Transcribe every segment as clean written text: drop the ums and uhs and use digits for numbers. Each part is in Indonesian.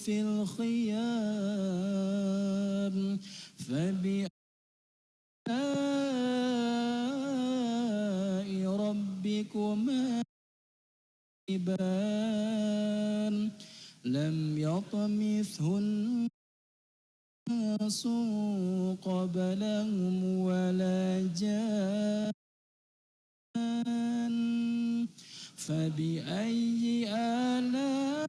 في الخيام فبآلاء ربكما تكذبان لم يطمثهن إنس قبلهم ولا جان فبأي آلاء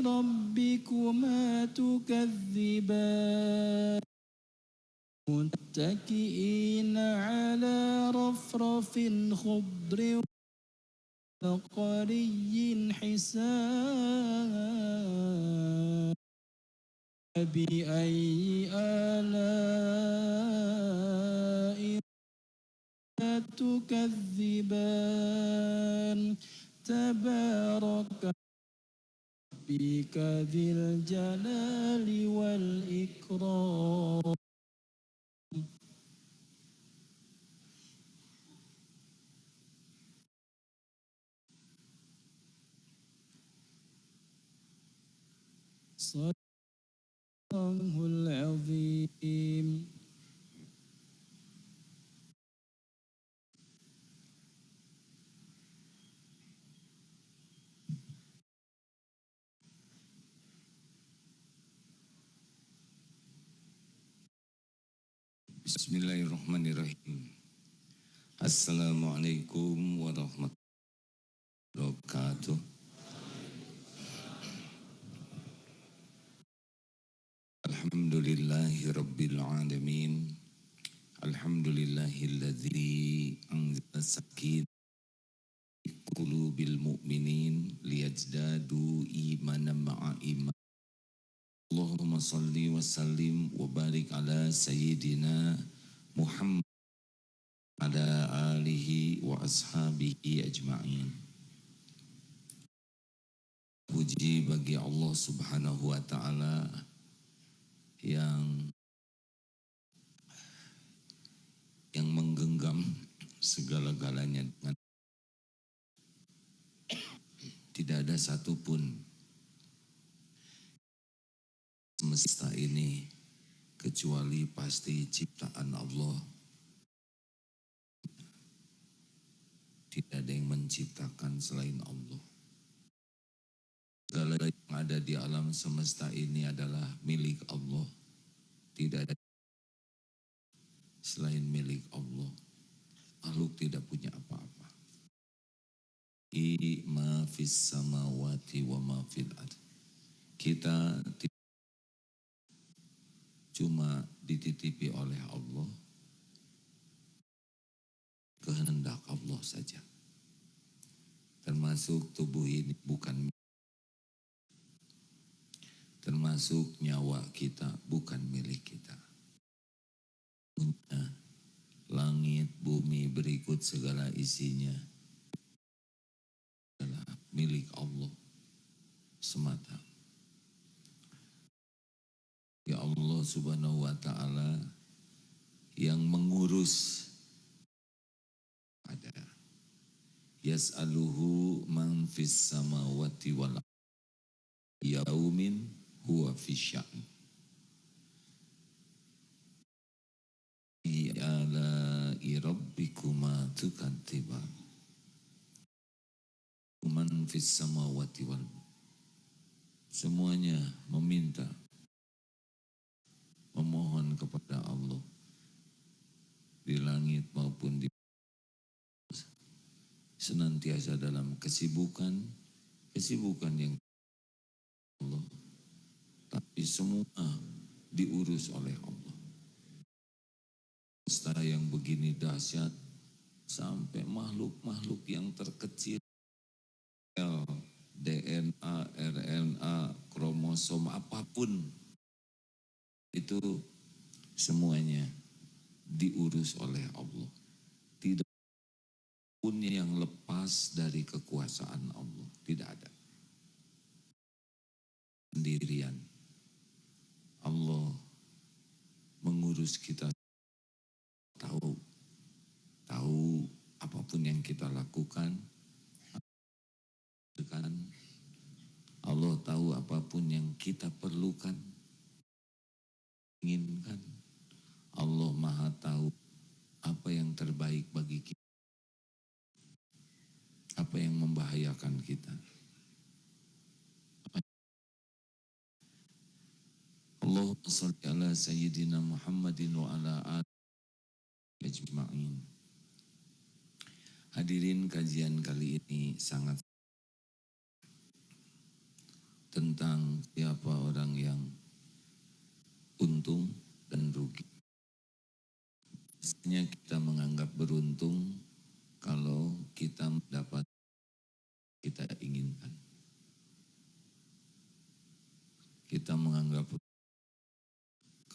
ربكما تكذبان متكئين على رفرف خضر وعبقري حسان فبأي آلاء تكذبان تبارك ربك ذي الجلال والإكرام. صدق الله العظيم. Bismillahirrahmanirrahim. Assalamualaikum warahmatullahi wabarakatuh. Alhamdulillahi rabbil alamin. Alhamdulillahilladzi anzala sakinah fi qulubil mu'minin liyazdadu imanan ma'a iman. Allahumma salli wa sallim wa barik ala sayyidina Muhammad ala alihi wa ashabihi ajma'in. Puji bagi Allah Subhanahu wa ta'ala yang menggenggam segala-galanya dengan tidak ada satupun semesta ini kecuali pasti ciptaan Allah. Tidak ada yang menciptakan selain Allah. Segala yang ada di alam semesta ini adalah milik Allah. Tidak ada selain milik Allah. Makhluk tidak punya apa-apa. Ma fis samawati wa ma fil ardh. Kita cuma dititipi oleh Allah, kehendak Allah saja. Termasuk tubuh ini bukan, termasuk nyawa kita bukan milik kita. Langit, bumi berikut segala isinya adalah milik Allah semata. Ya Allah Subhanahu wa ta'ala yang mengurus ada. Yas'aluhu man fis samawati wal yaumin huwa fisya'n. Ala'i rabbikuma tukadziban. Man fis samawati wal, semuanya meminta, memohon kepada Allah di langit maupun di senantiasa dalam kesibukan yang Allah, tapi semua diurus oleh Allah. Semesta yang begini dahsyat sampai makhluk-makhluk yang terkecil, DNA, RNA, kromosom apapun itu semuanya diurus oleh Allah. Tidak pun yang lepas dari kekuasaan Allah, tidak ada. Sendirian Allah mengurus kita, tahu apapun yang kita lakukan, Allah tahu apapun yang kita perlukan, inginkan. Allah Maha tahu apa yang terbaik bagi kita, apa yang membahayakan kita. Allahumma shalli ala sayyidina Muhammadin wa ala alihi ajma'in. Hadirin, kajian kali ini sangat tentang siapa orang yang untung dan rugi. Biasanya kita menganggap beruntung kalau kita mendapat kita inginkan. Kita menganggap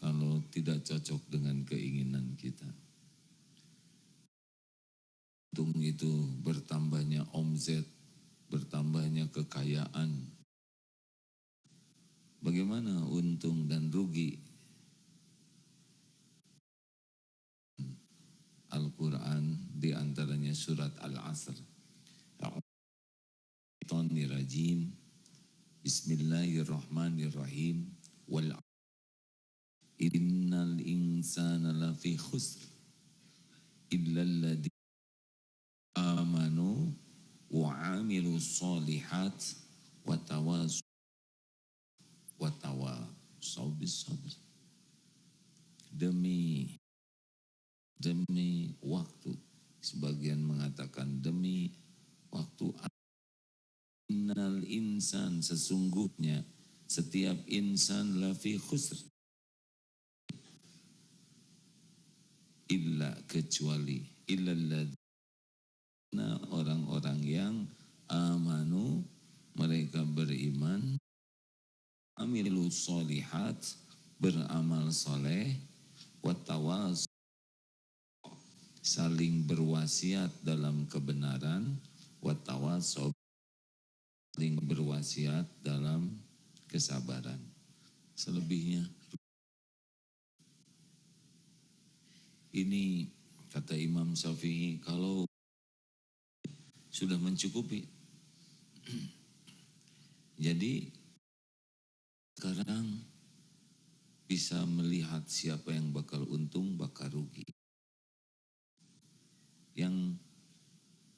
kalau tidak cocok dengan keinginan kita. Untung itu bertambahnya omzet, bertambahnya kekayaan. Bagaimana untung dan rugi? Al-Quran diantaranya surat Al-Asr. Rajim. Bismillahirrahmanirrahim. Wal innal insana lafi khusr illa alladhi amanu wa amilu sholihat wa tawasaw bis sabr. Demi waktu, sebagian mengatakan demi waktu. Innal insan, sesungguhnya setiap insan lafi khusr, illa kecuali illalladzina, orang-orang yang amanu, mereka beriman, amilu sholihat, beramal soleh, watawas, saling berwasiat dalam kebenaran, watawasaw, saling berwasiat dalam kesabaran. Selebihnya ini kata Imam Syafi'i, kalau sudah mencukupi. Jadi sekarang bisa melihat siapa yang bakal untung, bakal rugi. Yang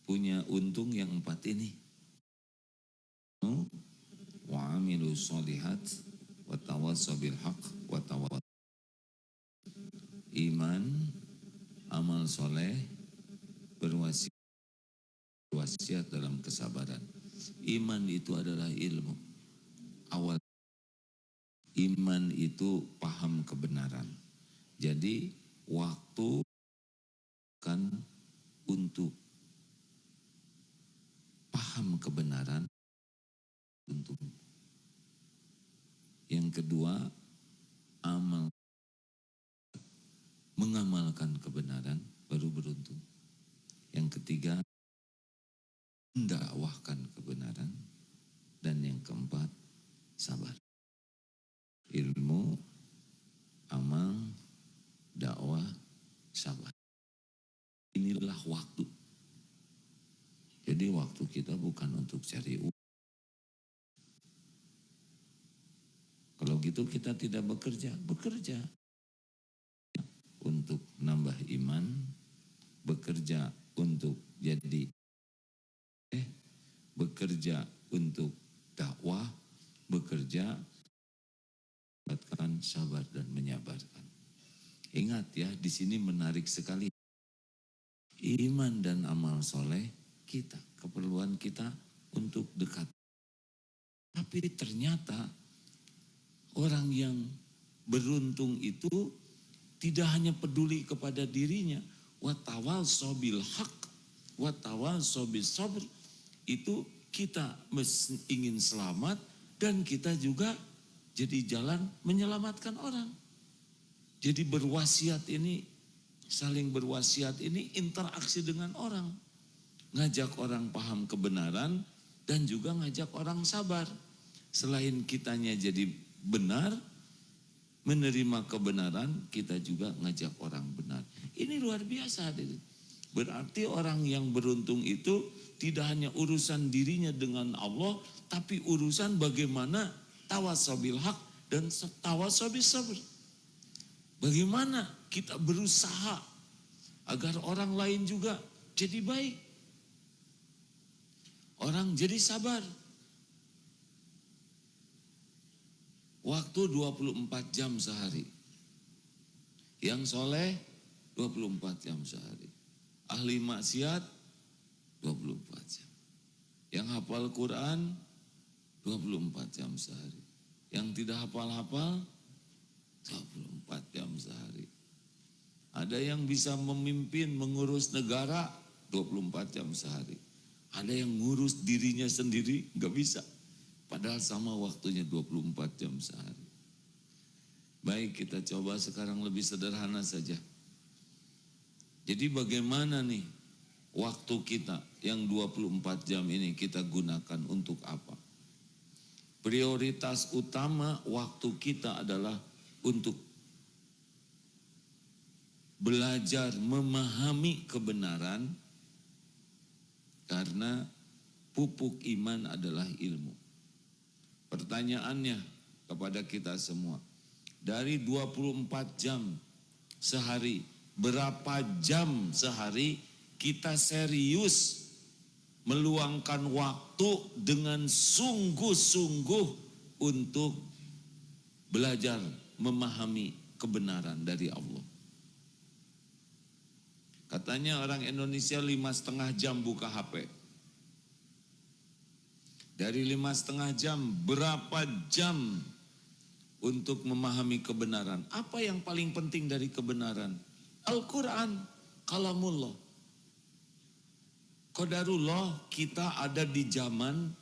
punya untung yang 4 ini. Wa amilu sholihat wa tawasaw bil haq wa tawasaw. Iman, amal soleh, berwasiat dalam kesabaran. Iman itu adalah ilmu. Awal iman itu paham kebenaran. Jadi waktu kan untuk paham kebenaran. Untuk yang kedua, amal, mengamalkan kebenaran baru beruntung. Yang ketiga, mendakwahkan kebenaran. Dan yang keempat, sabar. Ilmu, amal, dakwah, sabar. Inilah waktu. Jadi waktu kita bukan untuk cari uang. Kalau gitu kita tidak bekerja untuk nambah iman, bekerja untuk jadi bekerja untuk dakwah, bekerja mendapatkan sabar dan menyabarkan. Ingat ya, di sini menarik sekali. Iman dan amal soleh kita, keperluan kita untuk dekat. Tapi ternyata orang yang beruntung itu tidak hanya peduli kepada dirinya, watawasaw bil haq, watawasaw bis sabr. Itu kita ingin selamat dan kita juga jadi jalan menyelamatkan orang. Jadi berwasiat ini, saling berwasiat ini interaksi dengan orang. Ngajak orang paham kebenaran dan juga ngajak orang sabar. Selain kitanya jadi benar, menerima kebenaran, kita juga ngajak orang benar. Ini luar biasa. Berarti orang yang beruntung itu tidak hanya urusan dirinya dengan Allah, tapi urusan bagaimana tawasabil haq dan tawasabil sabr. Bagaimana kita berusaha agar orang lain juga jadi baik. Orang jadi sabar. Waktu 24 jam sehari. Yang soleh 24 jam sehari. Ahli maksiat 24 jam. Yang hafal Quran 24 jam sehari. Yang tidak hafal-hafal 24 jam sehari. Ada yang bisa memimpin, mengurus negara 24 jam sehari. Ada yang ngurus dirinya sendiri gak bisa. Padahal sama waktunya 24 jam sehari. Baik, kita coba sekarang lebih sederhana saja. Jadi bagaimana nih waktu kita yang 24 jam ini kita gunakan untuk apa? Prioritas utama waktu kita adalah untuk belajar memahami kebenaran, karena pupuk iman adalah ilmu. Pertanyaannya kepada kita semua, dari 24 jam sehari, berapa jam sehari kita serius meluangkan waktu dengan sungguh-sungguh untuk belajar memahami kebenaran dari Allah. Katanya orang Indonesia 5,5 jam buka HP. Dari 5,5 jam, berapa jam untuk memahami kebenaran? Apa yang paling penting dari kebenaran? Al-Quran, kalamullah. Qadarullah, kita ada di zaman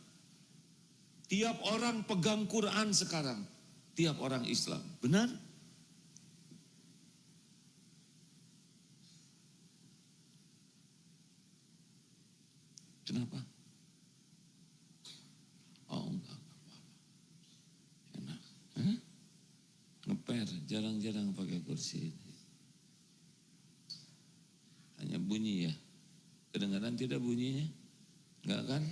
tiap orang pegang Quran sekarang. Tiap orang Islam, benar? Kenapa? Oh enggak apa-apa. Enak. Ngeper, jarang-jarang pakai kursi ini. Hanya bunyi ya. Kedengaran tidak bunyinya? Enggak kan?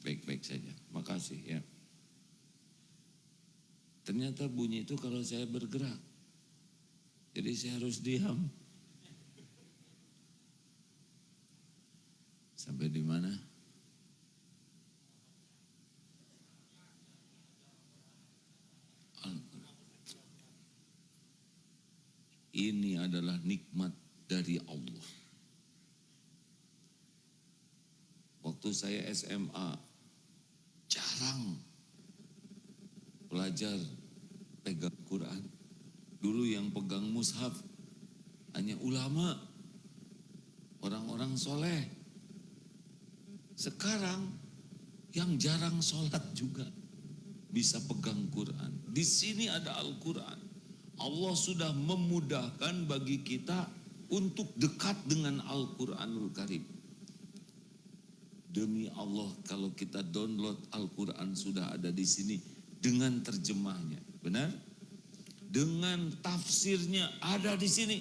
Baik-baik saja. Makasih ya. Ternyata bunyi itu kalau saya bergerak. Jadi saya harus diam. Sampai di mana? Ini adalah nikmat dari Allah. Waktu saya SMA, jarang belajar pegang Quran. Dulu yang pegang mushaf hanya ulama, orang-orang soleh. Sekarang yang jarang sholat juga bisa pegang Quran. Di sini ada Al-Quran. Allah sudah memudahkan bagi kita untuk dekat dengan Al-Quranul Karim. Demi Allah, kalau kita download Al-Quran sudah ada di sini dengan terjemahnya, benar? Dengan tafsirnya ada di sini.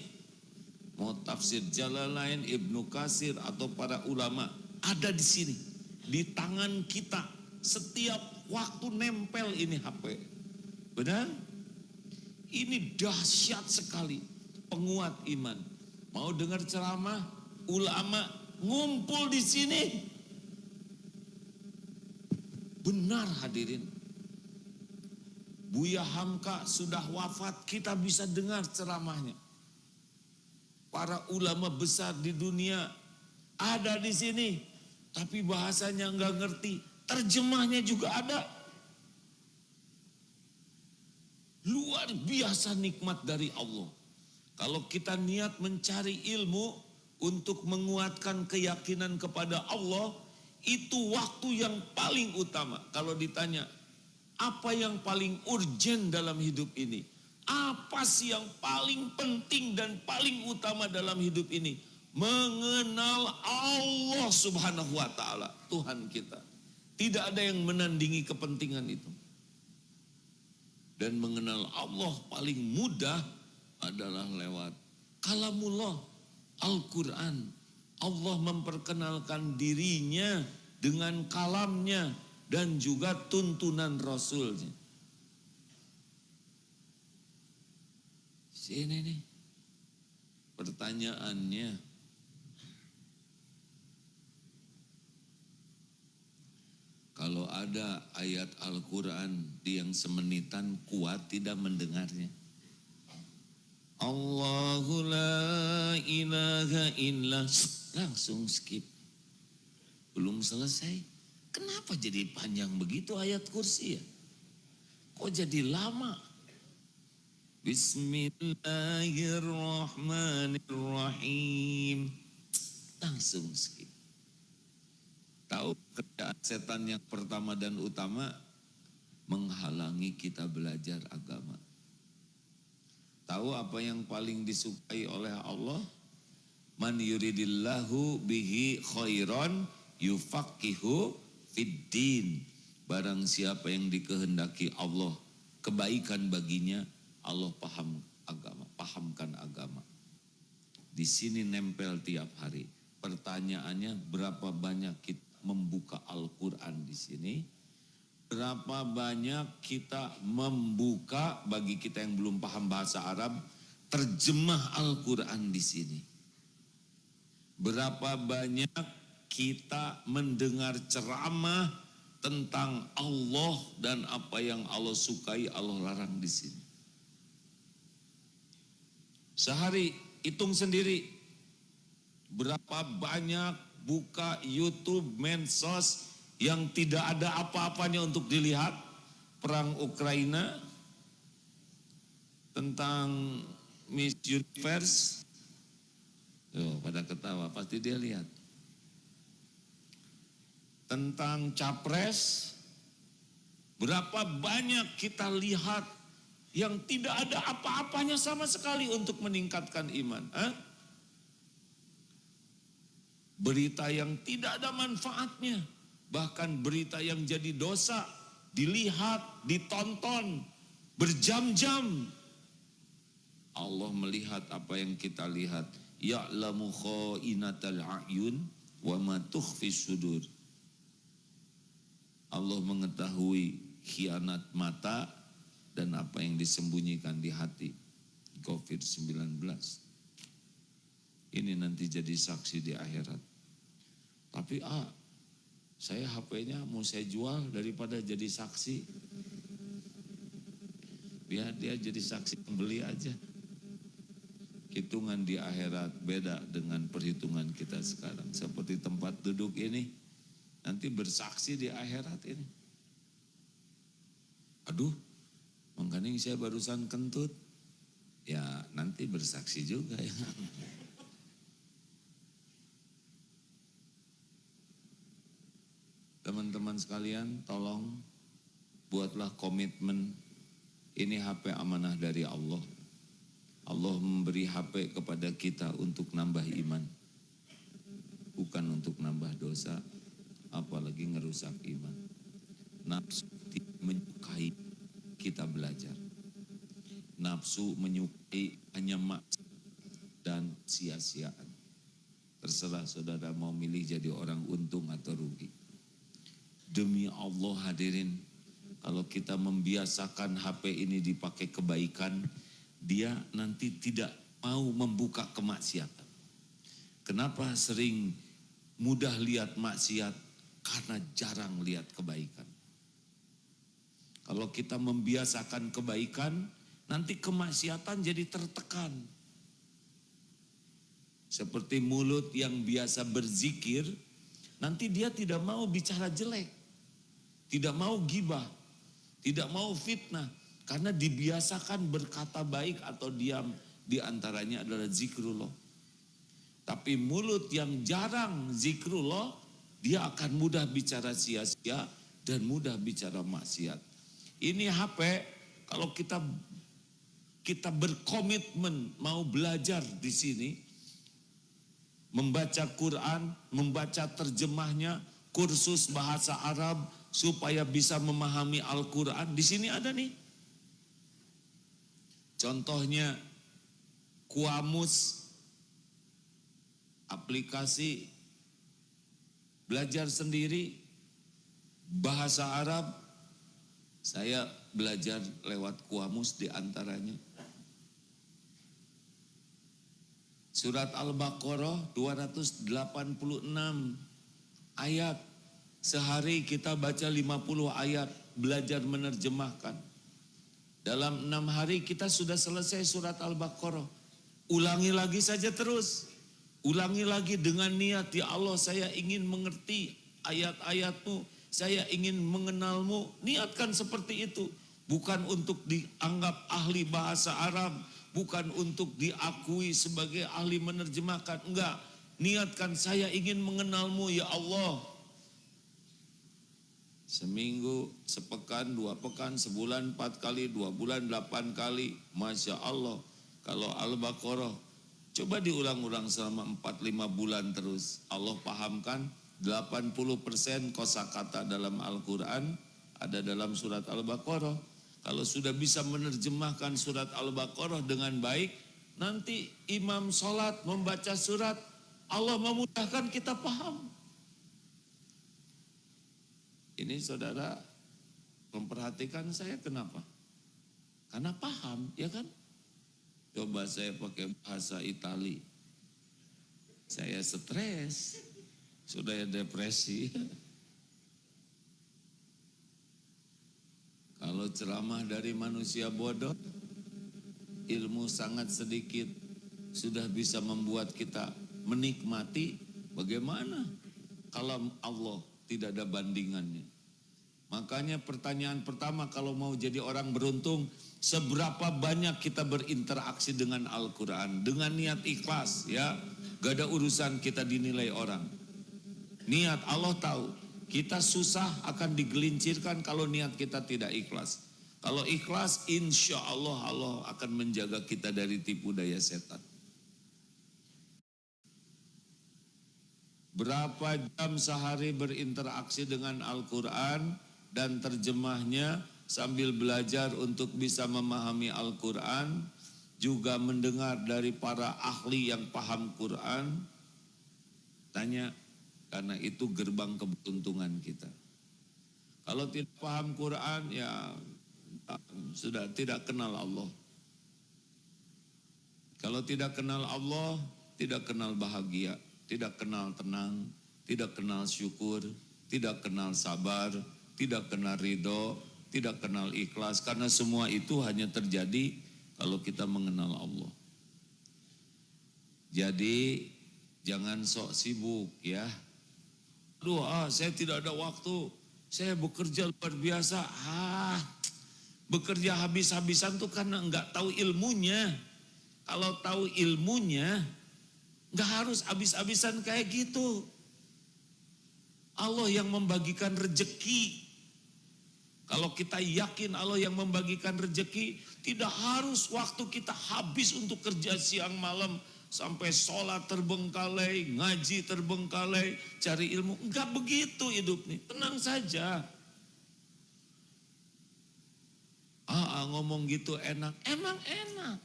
Mau tafsir Jalalain, Ibnu Katsir atau para ulama ada di sini. Di tangan kita setiap waktu nempel ini HP. Benar? Ini dahsyat sekali, penguat iman. Mau dengar ceramah, ulama ngumpul di sini. Benar hadirin. Buya Hamka sudah wafat, kita bisa dengar ceramahnya. Para ulama besar di dunia ada di sini, tapi bahasanya nggak ngerti, terjemahnya juga ada. Luar biasa nikmat dari Allah. Kalau kita niat mencari ilmu untuk menguatkan keyakinan kepada Allah, itu waktu yang paling utama. Kalau ditanya, apa yang paling urgent dalam hidup ini? Apa sih yang paling penting dan paling utama dalam hidup ini? Mengenal Allah Subhanahu wa ta'ala, Tuhan kita. Tidak ada yang menandingi kepentingan itu. Dan mengenal Allah paling mudah adalah lewat kalamullah, Al-Quran. Allah memperkenalkan dirinya dengan kalamnya dan juga tuntunan Rasulnya. Sini nih pertanyaannya. Kalau ada ayat Al-Quran yang semenitan kuat tidak mendengarnya. Allahu la ilaha illa, langsung skip. Belum selesai. Kenapa jadi panjang begitu ayat kursi ya? Kok jadi lama? Bismillahirrahmanirrahim. Langsung skip. Tahu kerjaan setan yang pertama dan utama? Menghalangi kita belajar agama. Tahu apa yang paling disukai oleh Allah? Man yuridillahu bihi khairan yufaqihu fiddin. Barang siapa yang dikehendaki Allah kebaikan baginya, Allah pahamkan agama. Di sini nempel tiap hari. Pertanyaannya, berapa banyak kita membuka Al-Quran di sini? Berapa banyak kita membuka, bagi kita yang belum paham bahasa Arab, terjemah Al-Quran di sini? Berapa banyak kita mendengar ceramah tentang Allah dan apa yang Allah sukai, Allah larang di sini? Sehari hitung sendiri, berapa banyak buka YouTube, medsos yang tidak ada apa-apanya untuk dilihat. Perang Ukraina, tentang Miss Universe. Pada ketawa, pasti dia lihat. Tentang Capres, berapa banyak kita lihat yang tidak ada apa-apanya sama sekali untuk meningkatkan iman. Berita yang tidak ada manfaatnya, bahkan berita yang jadi dosa, dilihat, ditonton berjam-jam. Allah melihat apa yang kita lihat. Ya'lamu kha'inatal a'yun wa ma tukhfis sudur. Allah mengetahui khianat mata dan apa yang disembunyikan di hati. COVID-19. Ini nanti jadi saksi di akhirat. Tapi saya HP-nya mau saya jual daripada jadi saksi. Biar dia jadi saksi pembeli aja. Hitungan di akhirat beda dengan perhitungan kita sekarang. Seperti tempat duduk ini, nanti bersaksi di akhirat ini. Aduh, mengkaning saya barusan kentut. Ya nanti bersaksi juga ya. Teman-teman sekalian, tolong buatlah komitmen. Ini HP amanah dari Allah. Allah memberi HP kepada kita untuk nambah iman. Bukan untuk nambah dosa, apalagi ngerusak iman. Nafsu menyukai kita belajar. Nafsu menyukai hanya maksiat dan sia-siaan. Terserah saudara mau milih jadi orang untung atau rugi. Demi Allah hadirin, kalau kita membiasakan HP ini dipakai kebaikan, dia nanti tidak mau membuka kemaksiatan. Kenapa sering mudah lihat maksiat? Karena jarang lihat kebaikan. Kalau kita membiasakan kebaikan, nanti kemaksiatan jadi tertekan. Seperti mulut yang biasa berzikir, nanti dia tidak mau bicara jelek. Tidak mau gibah, tidak mau fitnah, karena dibiasakan berkata baik atau diam, di antaranya adalah zikrullah. Tapi mulut yang jarang zikrullah, dia akan mudah bicara sia-sia dan mudah bicara maksiat. Ini HP, kalau kita berkomitmen mau belajar di sini, membaca Quran, membaca terjemahnya, kursus bahasa Arab, supaya bisa memahami Al-Quran. Di sini ada nih. Contohnya, Qamus aplikasi, belajar sendiri, bahasa Arab, saya belajar lewat Qamus di antaranya. Surat Al-Baqarah 286 ayat. Sehari kita baca 50 ayat, belajar menerjemahkan. Dalam 6 hari kita sudah selesai surat Al-Baqarah. Ulangi lagi saja terus. Ulangi lagi dengan niat, ya Allah saya ingin mengerti ayat-ayat-Mu. Saya ingin mengenal-Mu. Niatkan seperti itu. Bukan untuk dianggap ahli bahasa Arab. Bukan untuk diakui sebagai ahli menerjemahkan. Enggak. Niatkan saya ingin mengenal-Mu ya Allah. Seminggu, sepekan, 2 pekan, sebulan 4 kali, 2 bulan 8 kali. Masya Allah. Kalau Al-Baqarah, coba diulang-ulang selama 4-5 bulan terus. Allah pahamkan 80% kosakata dalam Al-Quran ada dalam surat Al-Baqarah. Kalau sudah bisa menerjemahkan surat Al-Baqarah dengan baik, nanti imam sholat membaca surat, Allah memudahkan kita paham. Ini saudara memperhatikan saya kenapa? Karena paham, ya kan? Coba saya pakai bahasa Itali, saya stres, sudah depresi. Kalau ceramah dari manusia bodoh, ilmu sangat sedikit, sudah bisa membuat kita menikmati. Bagaimana kalau Allah tidak ada bandingannya? Makanya pertanyaan pertama kalau mau jadi orang beruntung, seberapa banyak kita berinteraksi dengan Al-Quran dengan niat ikhlas, ya. Gak ada urusan kita dinilai orang. Niat Allah tahu, kita susah akan digelincirkan kalau niat kita tidak ikhlas. Kalau ikhlas, insya Allah Allah akan menjaga kita dari tipu daya setan. Berapa jam sehari berinteraksi dengan Al-Quran dan terjemahnya sambil belajar untuk bisa memahami Al-Quran, juga mendengar dari para ahli yang paham Quran. Tanya, karena itu gerbang keberuntungan kita. Kalau tidak paham Quran, ya sudah tidak kenal Allah. Kalau tidak kenal Allah, tidak kenal bahagia, tidak kenal tenang, tidak kenal syukur, tidak kenal sabar, tidak kenal ridho, tidak kenal ikhlas. Karena semua itu hanya terjadi kalau kita mengenal Allah. Jadi jangan sok sibuk ya. Aduh, saya tidak ada waktu, saya bekerja luar biasa. Bekerja habis-habisan tuh karena enggak tahu ilmunya. Kalau tahu ilmunya, enggak harus habis-habisan kayak gitu. Allah yang membagikan rezeki. Kalau kita yakin Allah yang membagikan rezeki, tidak harus waktu kita habis untuk kerja siang malam, sampai sholat terbengkalai, ngaji terbengkalai, cari ilmu. Enggak begitu hidup nih, tenang saja. Ngomong gitu enak, emang enak.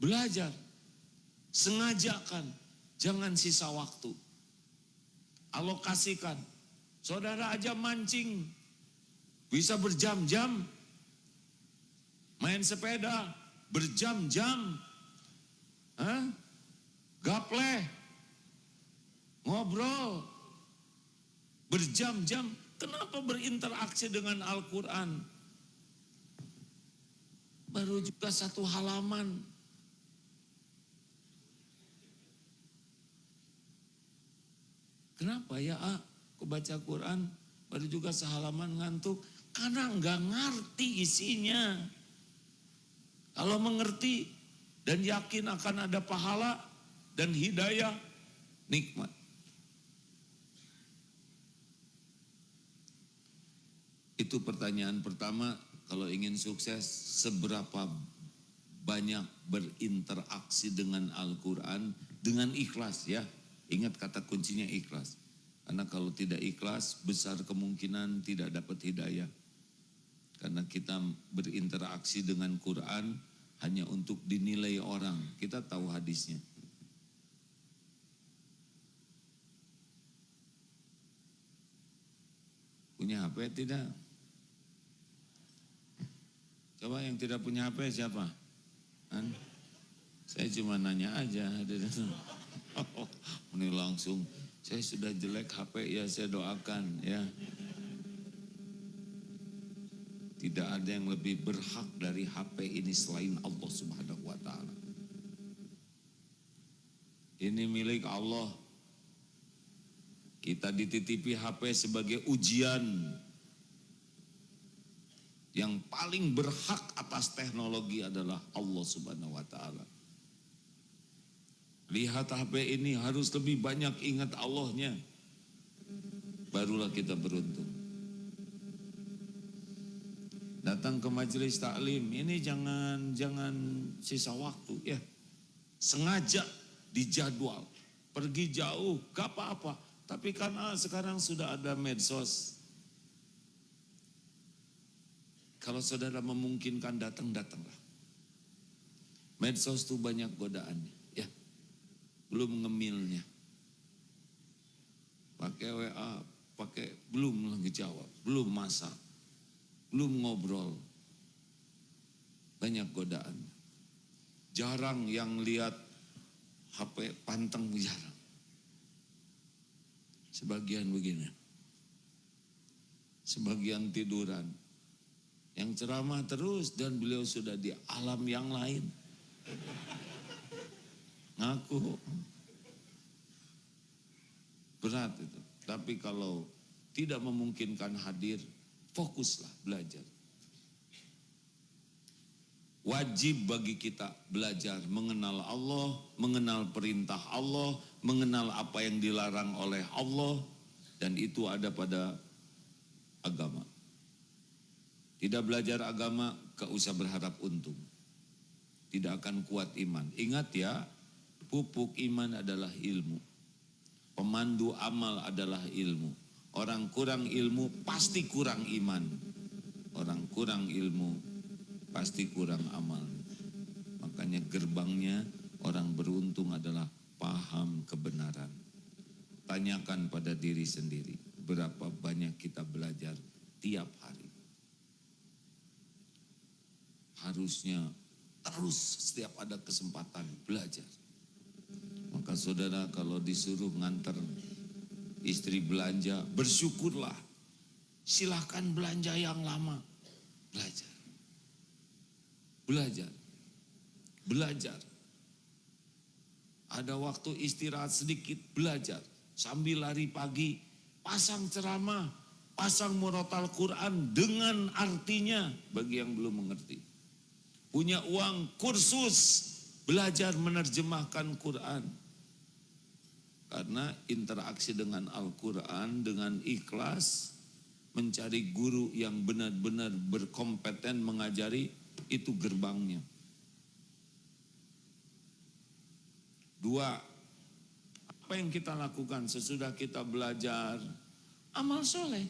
Belajar, sengajakan, jangan sisa waktu. Alokasikan. Saudara aja mancing, bisa berjam-jam. Main sepeda, berjam-jam. Gapleh, ngobrol, berjam-jam. Kenapa berinteraksi dengan Al-Quran? Baru juga 1 halaman. Kenapa ya aku baca Quran baru juga sehalaman ngantuk? Karena enggak ngerti isinya. Kalau mengerti dan yakin akan ada pahala dan hidayah, nikmat. Itu pertanyaan pertama, kalau ingin sukses, seberapa banyak berinteraksi dengan Al-Quran dengan ikhlas ya. Ingat kata kuncinya ikhlas. Karena kalau tidak ikhlas, besar kemungkinan tidak dapat hidayah. Karena kita berinteraksi dengan Quran hanya untuk dinilai orang. Kita tahu hadisnya. Punya HP tidak? Coba yang tidak punya HP siapa? Saya cuma nanya aja. Ini langsung, saya sudah jelek HP ya, saya doakan ya. Tidak ada yang lebih berhak dari HP ini selain Allah Subhanahu wa Ta'ala. Ini milik Allah. Kita dititipi HP sebagai ujian. Yang paling berhak atas teknologi adalah Allah Subhanahu wa Ta'ala. Lihat HP ini harus lebih banyak ingat Allahnya. Barulah kita beruntung. Datang ke majelis taklim, ini jangan sisa waktu ya. Sengaja dijadwal, pergi jauh, gak apa-apa. Tapi karena sekarang sudah ada medsos. Kalau saudara memungkinkan datanglah. Medsos itu banyak godaannya, ya. Belum ngemilnya. Pakai WA, belum ngejawab, belum masak, belum ngobrol. Banyak godaan. Jarang yang lihat HP panteng, jarang. Sebagian begini. Sebagian tiduran. Yang ceramah terus dan beliau sudah di alam yang lain. Ngaku. Berat itu. Tapi kalau tidak memungkinkan hadir, fokuslah belajar. Wajib bagi kita belajar mengenal Allah, mengenal perintah Allah, mengenal apa yang dilarang oleh Allah, dan itu ada pada agama. Tidak belajar agama, gak usah berharap untung. Tidak akan kuat iman. Ingat ya, pupuk iman adalah ilmu. Pemandu amal adalah ilmu. Orang kurang ilmu pasti kurang iman. Orang kurang ilmu pasti kurang amal. Makanya gerbangnya orang beruntung adalah paham kebenaran. Tanyakan pada diri sendiri, berapa banyak kita belajar tiap hari. Harusnya terus setiap ada kesempatan belajar. Maka saudara kalau disuruh nganter istri belanja, bersyukurlah. Silahkan belanja yang lama. Belajar. Belajar. Belajar. Ada waktu istirahat sedikit, belajar. Sambil lari pagi, pasang ceramah, pasang murotal Quran dengan artinya bagi yang belum mengerti. Punya uang, kursus, belajar menerjemahkan Quran. Karena interaksi dengan Al-Quran, dengan ikhlas, mencari guru yang benar-benar berkompeten mengajari, itu gerbangnya. 2, apa yang kita lakukan sesudah kita belajar? Amal soleh.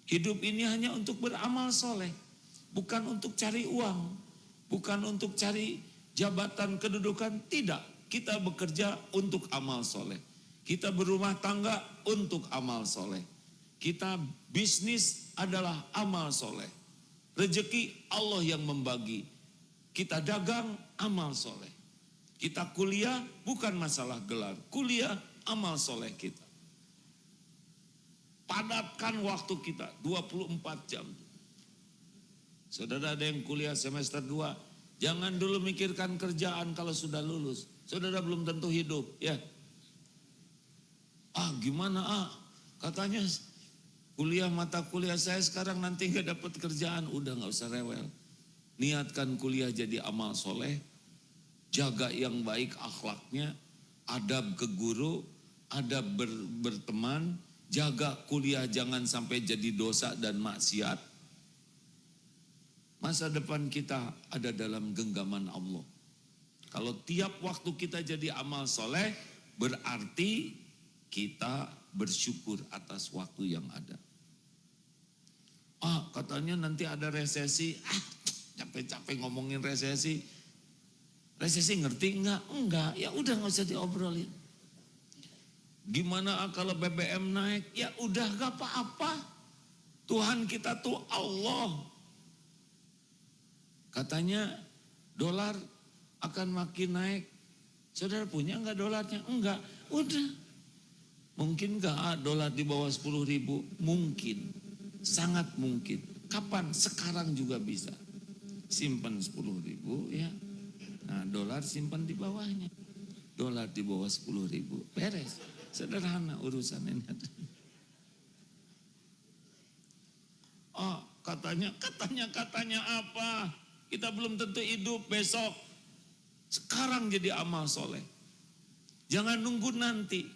Hidup ini hanya untuk beramal soleh. Bukan untuk cari uang, bukan untuk cari jabatan kedudukan, tidak. Kita bekerja untuk amal soleh. Kita berumah tangga untuk amal soleh. Kita bisnis adalah amal soleh. Rezeki Allah yang membagi. Kita dagang amal soleh. Kita kuliah bukan masalah gelar. Kuliah amal soleh kita. Padatkan waktu kita 24 jam. Saudara ada yang kuliah semester 2, jangan dulu mikirkan kerjaan kalau sudah lulus. Saudara belum tentu hidup, ya. Gimana katanya kuliah mata kuliah saya sekarang nanti gak dapat kerjaan. Udah gak usah rewel. Niatkan kuliah jadi amal soleh. Jaga yang baik akhlaknya. Adab ke guru. Adab berteman. Jaga kuliah jangan sampai jadi dosa dan maksiat. Masa depan kita ada dalam genggaman Allah. Kalau tiap waktu kita jadi amal soleh, berarti kita bersyukur atas waktu yang ada. Katanya nanti ada resesi. capek-capek ngomongin resesi. Resesi ngerti enggak? Enggak, ya udah nggak usah diobrolin. Gimana kalau BBM naik? Ya udah gak apa-apa. Tuhan kita tuh Allah. Katanya dolar akan makin naik. Saudara punya enggak dolarnya? Enggak. Udah. Mungkin enggak dolar di bawah 10.000? Mungkin. Sangat mungkin. Kapan? Sekarang juga bisa. Simpan 10.000 ya. Nah dolar simpan di bawahnya. Dolar di bawah 10.000. Beres. Sederhana urusan ini. Oh katanya apa? Kita belum tentu hidup besok. Sekarang jadi amal soleh. Jangan nunggu nanti.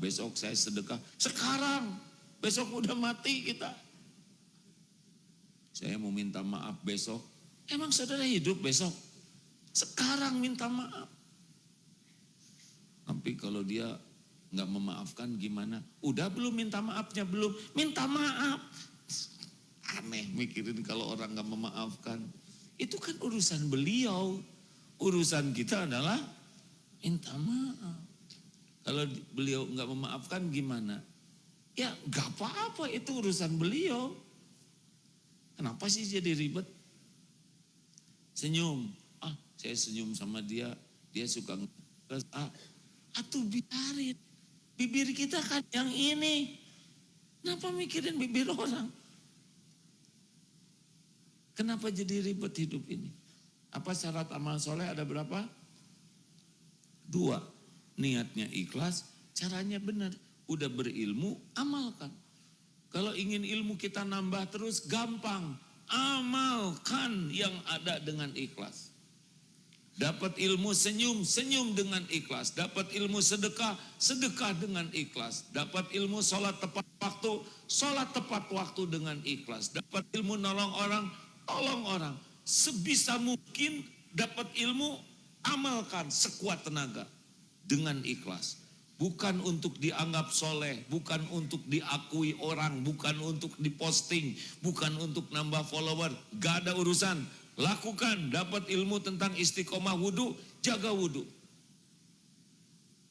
Besok saya sedekah. Sekarang. Besok udah mati kita. Saya mau minta maaf besok. Emang saudara hidup besok? Sekarang minta maaf. Tapi kalau dia nggak memaafkan gimana? Udah belum minta maafnya? Belum. Minta maaf. Aneh mikirin kalau orang nggak memaafkan. Itu kan urusan beliau. Urusan kita adalah minta maaf. Kalau beliau nggak memaafkan gimana? Ya nggak apa-apa, itu urusan beliau. Kenapa sih jadi ribet? Senyum. Saya senyum sama dia. Dia suka atuh biarin. Bibir kita kan yang ini. Kenapa mikirin bibir orang? Kenapa jadi ribet hidup ini? Apa syarat amal soleh ada berapa? 2. Niatnya ikhlas, caranya benar. Udah berilmu, amalkan. Kalau ingin ilmu kita nambah terus, gampang. Amalkan yang ada dengan ikhlas. Dapat ilmu senyum, senyum dengan ikhlas. Dapat ilmu sedekah, sedekah dengan ikhlas. Dapat ilmu sholat tepat waktu, sholat tepat waktu dengan ikhlas. Dapat ilmu nolong orang, tolong orang. Sebisa mungkin dapat ilmu, amalkan sekuat tenaga dengan ikhlas. Bukan untuk dianggap soleh, bukan untuk diakui orang, bukan untuk diposting, bukan untuk nambah follower. Gak ada urusan. Lakukan, dapat ilmu tentang istiqomah wudhu, jaga wudhu.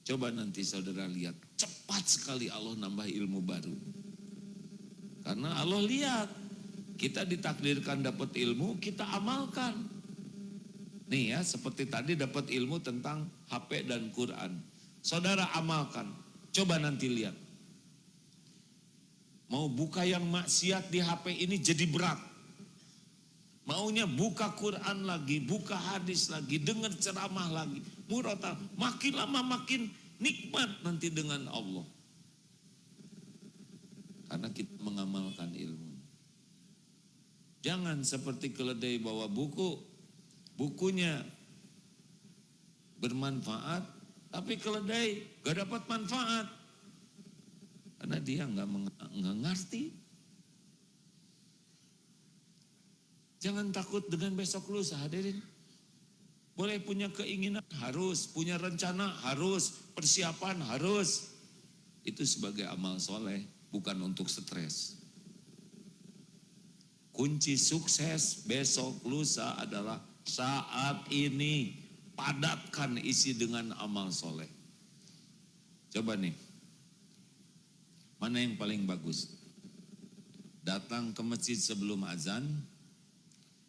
Coba nanti saudara lihat, cepat sekali Allah nambah ilmu baru. Karena Allah lihat, kita ditakdirkan dapat ilmu, kita amalkan. Nih ya, seperti tadi dapat ilmu tentang HP dan Quran. Saudara amalkan, coba nanti lihat. Mau buka yang maksiat di HP ini jadi berat. Maunya buka Quran lagi, buka hadis lagi, dengar ceramah lagi. Murotal, makin lama makin nikmat nanti dengan Allah. Karena kita mengamalkan ilmu. Jangan seperti keledai bawa buku, bukunya bermanfaat, tapi keledai gak dapat manfaat. Karena dia gak ngerti. Jangan takut dengan besok lusa, hadirin. Boleh punya keinginan, harus. Punya rencana, harus. Persiapan, harus. Itu sebagai amal soleh, bukan untuk stres. Kunci sukses besok lusa adalah saat ini. Padatkan isi dengan amal soleh. Coba nih. Mana yang paling bagus? Datang ke masjid sebelum azan,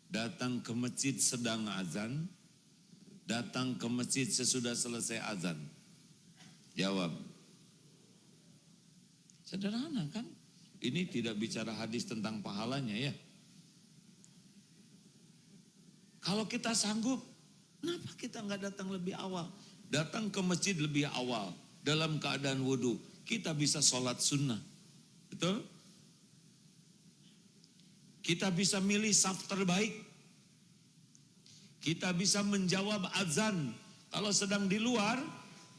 datang ke masjid sedang azan, datang ke masjid sesudah selesai azan. Jawab. Sederhana kan? Ini tidak bicara hadis tentang pahalanya ya. Kalau kita sanggup, kenapa kita nggak datang lebih awal? Datang ke masjid lebih awal, dalam keadaan wudhu. Kita bisa sholat sunnah. Betul? Kita bisa milih saf terbaik. Kita bisa menjawab azan. Kalau sedang di luar,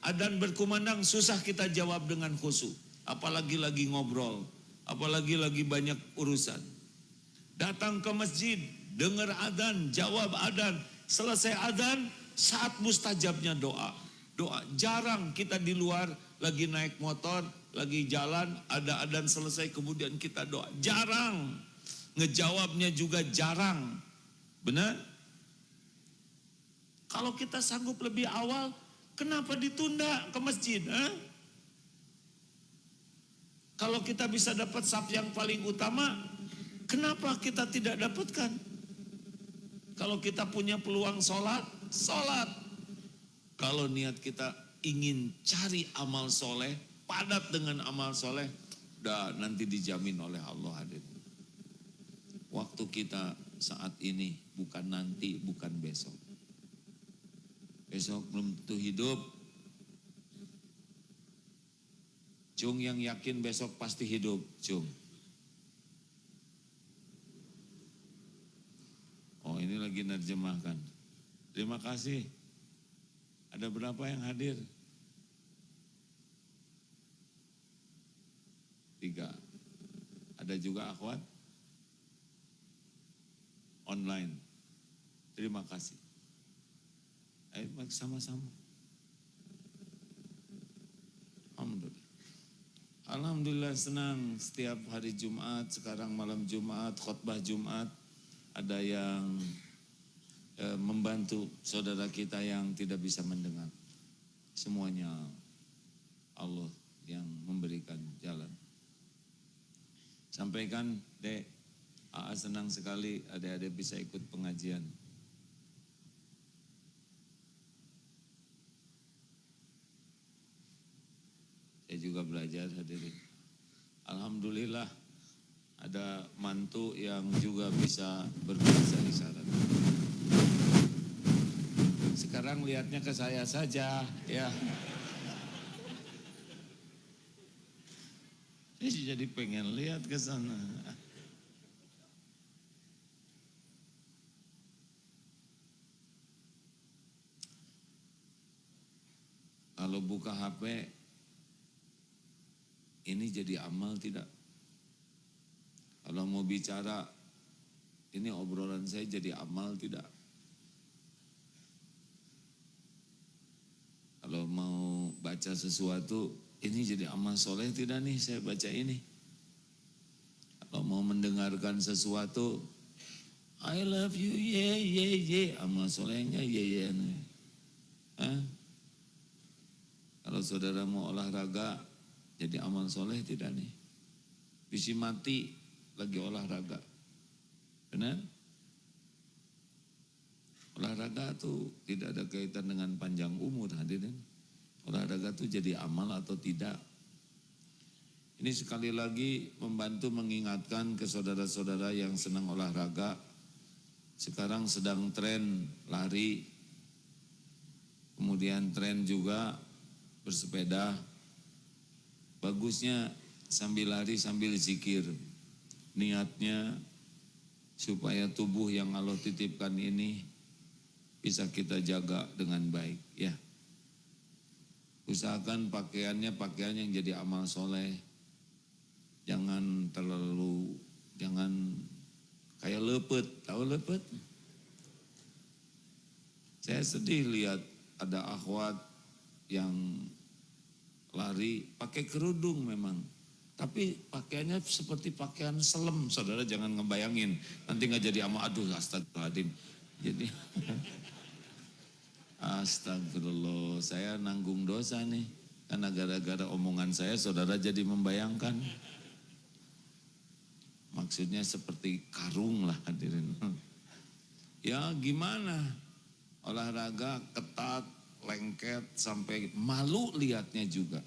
adzan berkumandang, susah kita jawab dengan khusyuk. Apalagi lagi ngobrol. Apalagi lagi banyak urusan. Datang ke masjid, dengar adzan, jawab adzan. Selesai adzan, saat mustajabnya doa. Doa. Jarang kita di luar, lagi naik motor, lagi jalan, ada adzan selesai, kemudian kita doa. Jarang. ngejawabnya juga jarang. Benar? Kalau kita sanggup lebih awal, kenapa ditunda ke masjid? Kalau kita bisa dapat saf yang paling utama, kenapa kita tidak dapatkan? Kalau kita punya peluang sholat, sholat. Kalau niat kita ingin cari amal soleh, padat dengan amal soleh, udah nanti dijamin oleh Allah hadir. Waktu kita saat ini, bukan nanti, bukan besok. Besok belum tentu hidup. Cung yang yakin besok pasti hidup, Cung. Oh ini lagi nerjemahkan. Terima kasih. Ada berapa yang hadir? 3. Ada juga akhwat? Online. Terima kasih. Ayo sama-sama. Alhamdulillah. Alhamdulillah senang setiap hari Jumat, sekarang malam Jumat, khotbah Jumat. Ada yang membantu saudara kita yang tidak bisa mendengar. Semuanya Allah yang memberikan jalan. Sampaikan, Dek, AA senang sekali adik-adik bisa ikut pengajian. Saya juga belajar hadirin. Alhamdulillah ada mantu yang juga bisa berbahasa isyarat. Sekarang lihatnya ke saya saja, ya. Saya jadi pengen lihat ke sana. Kalau buka HP, ini jadi amal tidak? Kalau mau bicara, ini obrolan saya jadi amal tidak? Kalau mau baca sesuatu, ini jadi amal soleh tidak nih saya baca ini? Kalau mau mendengarkan sesuatu, I love you, ye, amal solehnya ye. Kalau saudara mau olahraga, jadi amal soleh tidak nih? Visi mati lagi olahraga, benar? Olahraga tuh tidak ada kaitan dengan panjang umur hadirin. Olahraga tuh jadi amal atau tidak. Ini sekali lagi membantu mengingatkan ke saudara-saudara yang senang olahraga. Sekarang sedang tren lari, kemudian tren juga bersepeda. Bagusnya sambil lari sambil zikir. Niatnya supaya tubuh yang Allah titipkan ini bisa kita jaga dengan baik, ya. Usahakan pakaiannya pakaian yang jadi amal soleh. Jangan kayak lepet, tahu lepet? Saya sedih lihat ada akhwat yang lari pakai kerudung memang. Tapi pakaiannya seperti pakaian selem, saudara jangan ngebayangin. Nanti nggak jadi amal, aduh astagfirullahaladzim. Jadi astagfirullah, saya nanggung dosa nih. Karena gara-gara omongan saya, saudara jadi membayangkan. Maksudnya seperti karung lah hadirin. Ya gimana? Olahraga ketat, lengket, sampai malu lihatnya juga.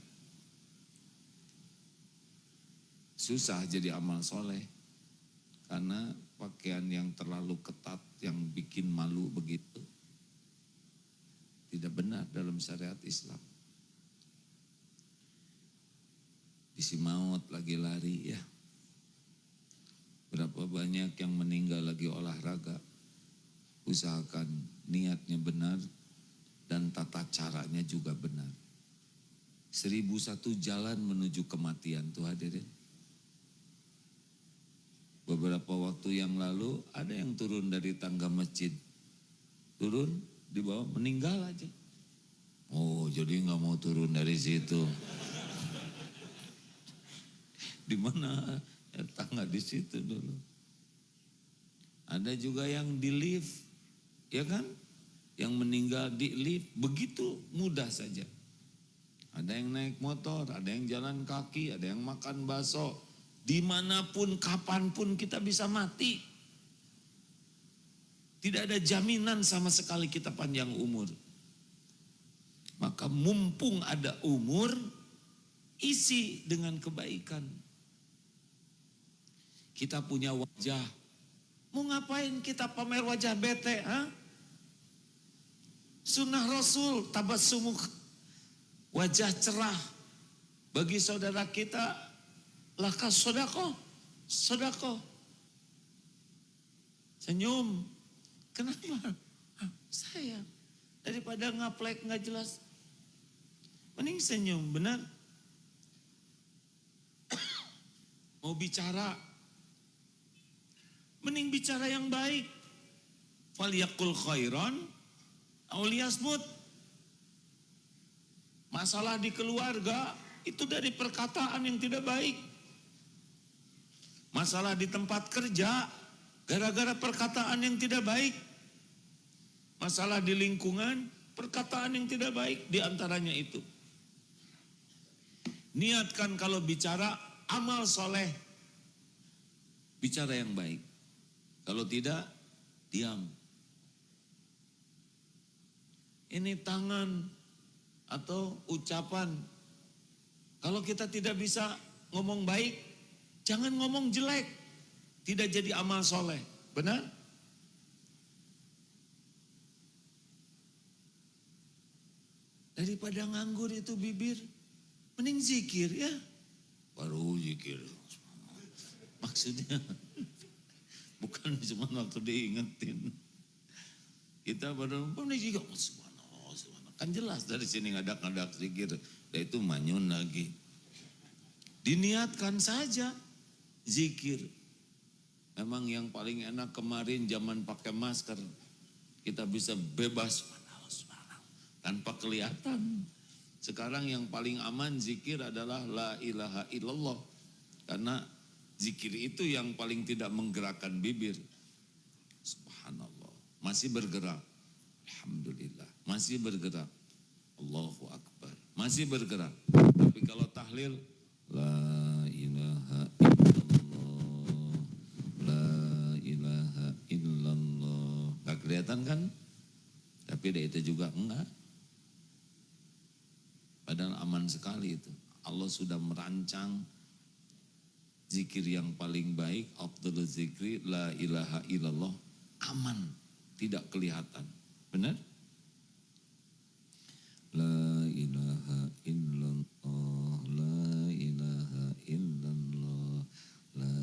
Susah jadi amal soleh. Karena pakaian yang terlalu ketat, yang bikin malu begitu. Tidak benar dalam syariat Islam. Isi maut lagi lari ya. Berapa banyak yang meninggal lagi olahraga. Usahakan niatnya benar dan tata caranya juga benar. 1001 jalan menuju kematian tuh hadirin. Beberapa waktu yang lalu ada yang turun dari tangga masjid. Turun di bawah meninggal aja. Oh jadi nggak mau turun dari situ. Di mana? Ya, tangga di situ dulu. Ada juga yang di lift, ya kan? Yang meninggal di lift, begitu mudah saja. Ada yang naik motor, ada yang jalan kaki, ada yang makan bakso. Dimanapun, kapanpun kita bisa mati. Tidak ada jaminan sama sekali kita panjang umur. Maka mumpung ada umur, isi dengan kebaikan. Kita punya wajah. Mau ngapain kita pamer wajah bete? Ha? Sunnah Rasul, tabassumuk, wajah cerah. Bagi saudara kita, laka sodako. Senyum. Kenapa? Saya. Daripada ngaplek nggak jelas. Mending senyum, benar? Mau bicara, mending bicara yang baik. Falyaqul khairan aw liyasmut. Masalah di keluarga itu dari perkataan yang tidak baik. Masalah di tempat kerja gara-gara perkataan yang tidak baik. Masalah di lingkungan, perkataan yang tidak baik, di antaranya itu. Niatkan kalau bicara amal soleh, bicara yang baik. Kalau tidak, diam. Ini tangan atau ucapan. Kalau kita tidak bisa ngomong baik, jangan ngomong jelek. Tidak jadi amal soleh, benar? Daripada nganggur itu bibir, mending zikir ya. Baru zikir. Maksudnya bukan cuma waktu diingetin. Kita baru mending zikir. Subhanallah. Kan jelas dari sini ngadak-ngadak zikir. Dan itu manyun lagi. Diniatkan saja zikir. Memang yang paling enak kemarin zaman pakai masker. Kita bisa bebas tanpa kelihatan. Sekarang yang paling aman zikir adalah la ilaha illallah. Karena zikir itu yang paling tidak menggerakkan bibir. Subhanallah. Masih bergerak. Alhamdulillah. Masih bergerak. Allahu Akbar. Masih bergerak. Tapi kalau tahlil, la ilaha illallah. La ilaha illallah. Gak kelihatan kan? Tapi itu juga enggak. Padahal aman sekali itu. Allah sudah merancang zikir yang paling baik. Afdhalul zikri la ilaha illallah. Aman. Tidak kelihatan. Benar? La ilaha illallah. La ilaha illallah. La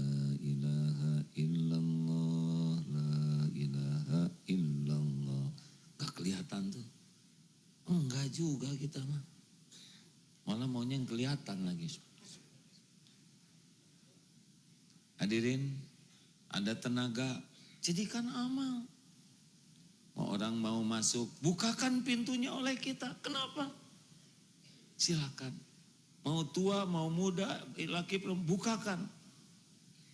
ilaha illallah. La ilaha illallah. Gak kelihatan tuh. Enggak juga kita mah. Malah maunya yang kelihatan lagi. Hadirin, ada tenaga, jadikan amal. Orang mau masuk, bukakan pintunya oleh kita. Kenapa? Silakan. Mau tua, mau muda, laki perempuan, bukakan.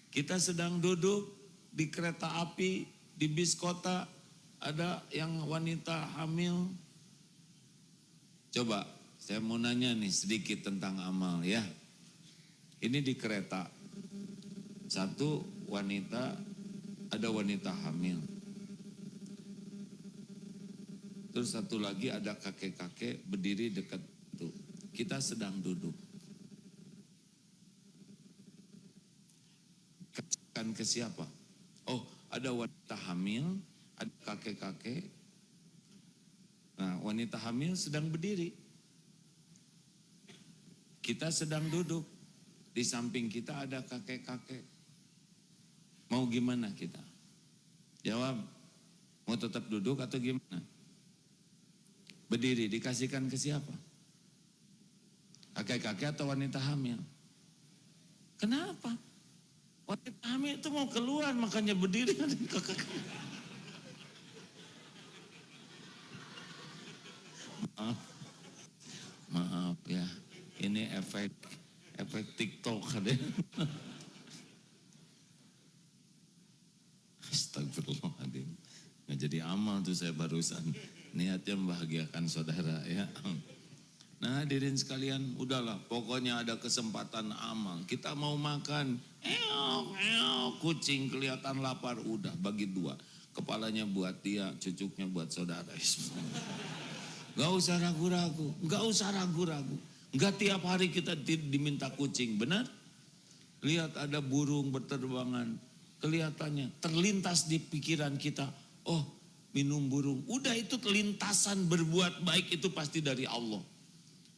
Kita sedang duduk di kereta api, di bis kota, ada yang wanita hamil. Coba, saya mau nanya nih sedikit tentang amal ya. Ini di kereta. Satu wanita, ada wanita hamil. Terus satu lagi ada kakek-kakek berdiri dekat itu. Kita sedang duduk. Kasihkan ke siapa? Oh, ada wanita hamil, ada kakek-kakek. Nah, wanita hamil sedang berdiri. Kita sedang duduk, di samping kita ada kakek-kakek. Mau gimana kita? Jawab, mau tetap duduk atau gimana? Berdiri, dikasihkan ke siapa? Kakek-kakek atau wanita hamil? Kenapa? Wanita hamil itu mau keluar, makanya berdiri. Maaf ya. Ini efek TikTok ada. Astagfirullah. amal tuh saya barusan. Niatnya membahagiakan saudara ya. Nah hadirin sekalian, udahlah pokoknya ada kesempatan amal. Kita mau makan, kucing kelihatan lapar, udah bagi dua. Kepalanya buat dia, cucuknya buat saudara. Gak usah ragu-ragu, gak usah ragu-ragu. Gak tiap hari kita diminta kucing, benar? Lihat ada burung berterbangan, kelihatannya terlintas di pikiran kita, oh minum burung. Udah itu lintasan berbuat baik itu pasti dari Allah.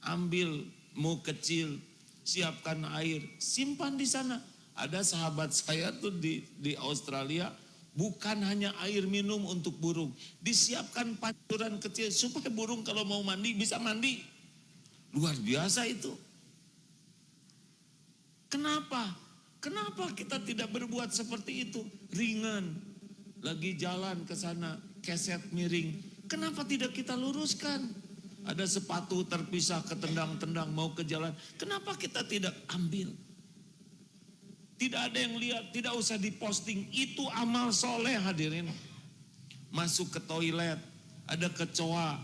Ambil mau kecil, siapkan air, simpan di sana. Ada sahabat saya tuh di Australia, bukan hanya air minum untuk burung. Disiapkan pancuran kecil supaya burung kalau mau mandi bisa mandi. Luar biasa itu. Kenapa? Kenapa kita tidak berbuat seperti itu? Ringan, lagi jalan ke sana, keset miring. Kenapa tidak kita luruskan? Ada sepatu terpisah ketendang-tendang mau ke jalan. Kenapa kita tidak ambil? Tidak ada yang lihat, tidak usah diposting. Itu amal soleh hadirin. Masuk ke toilet, ada kecoa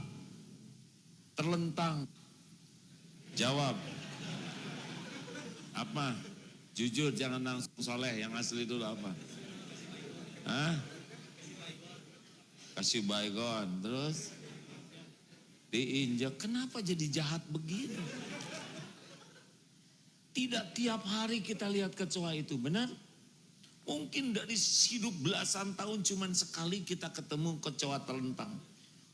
terlentang. Jawab. Apa? Jujur jangan langsung soleh, yang asli dulu apa? Hah? Kasih baygon, terus diinjak. Kenapa jadi jahat begini? Tidak tiap hari kita lihat kecoa itu, benar? Mungkin dari hidup belasan tahun cuman sekali kita ketemu kecoa terlentang.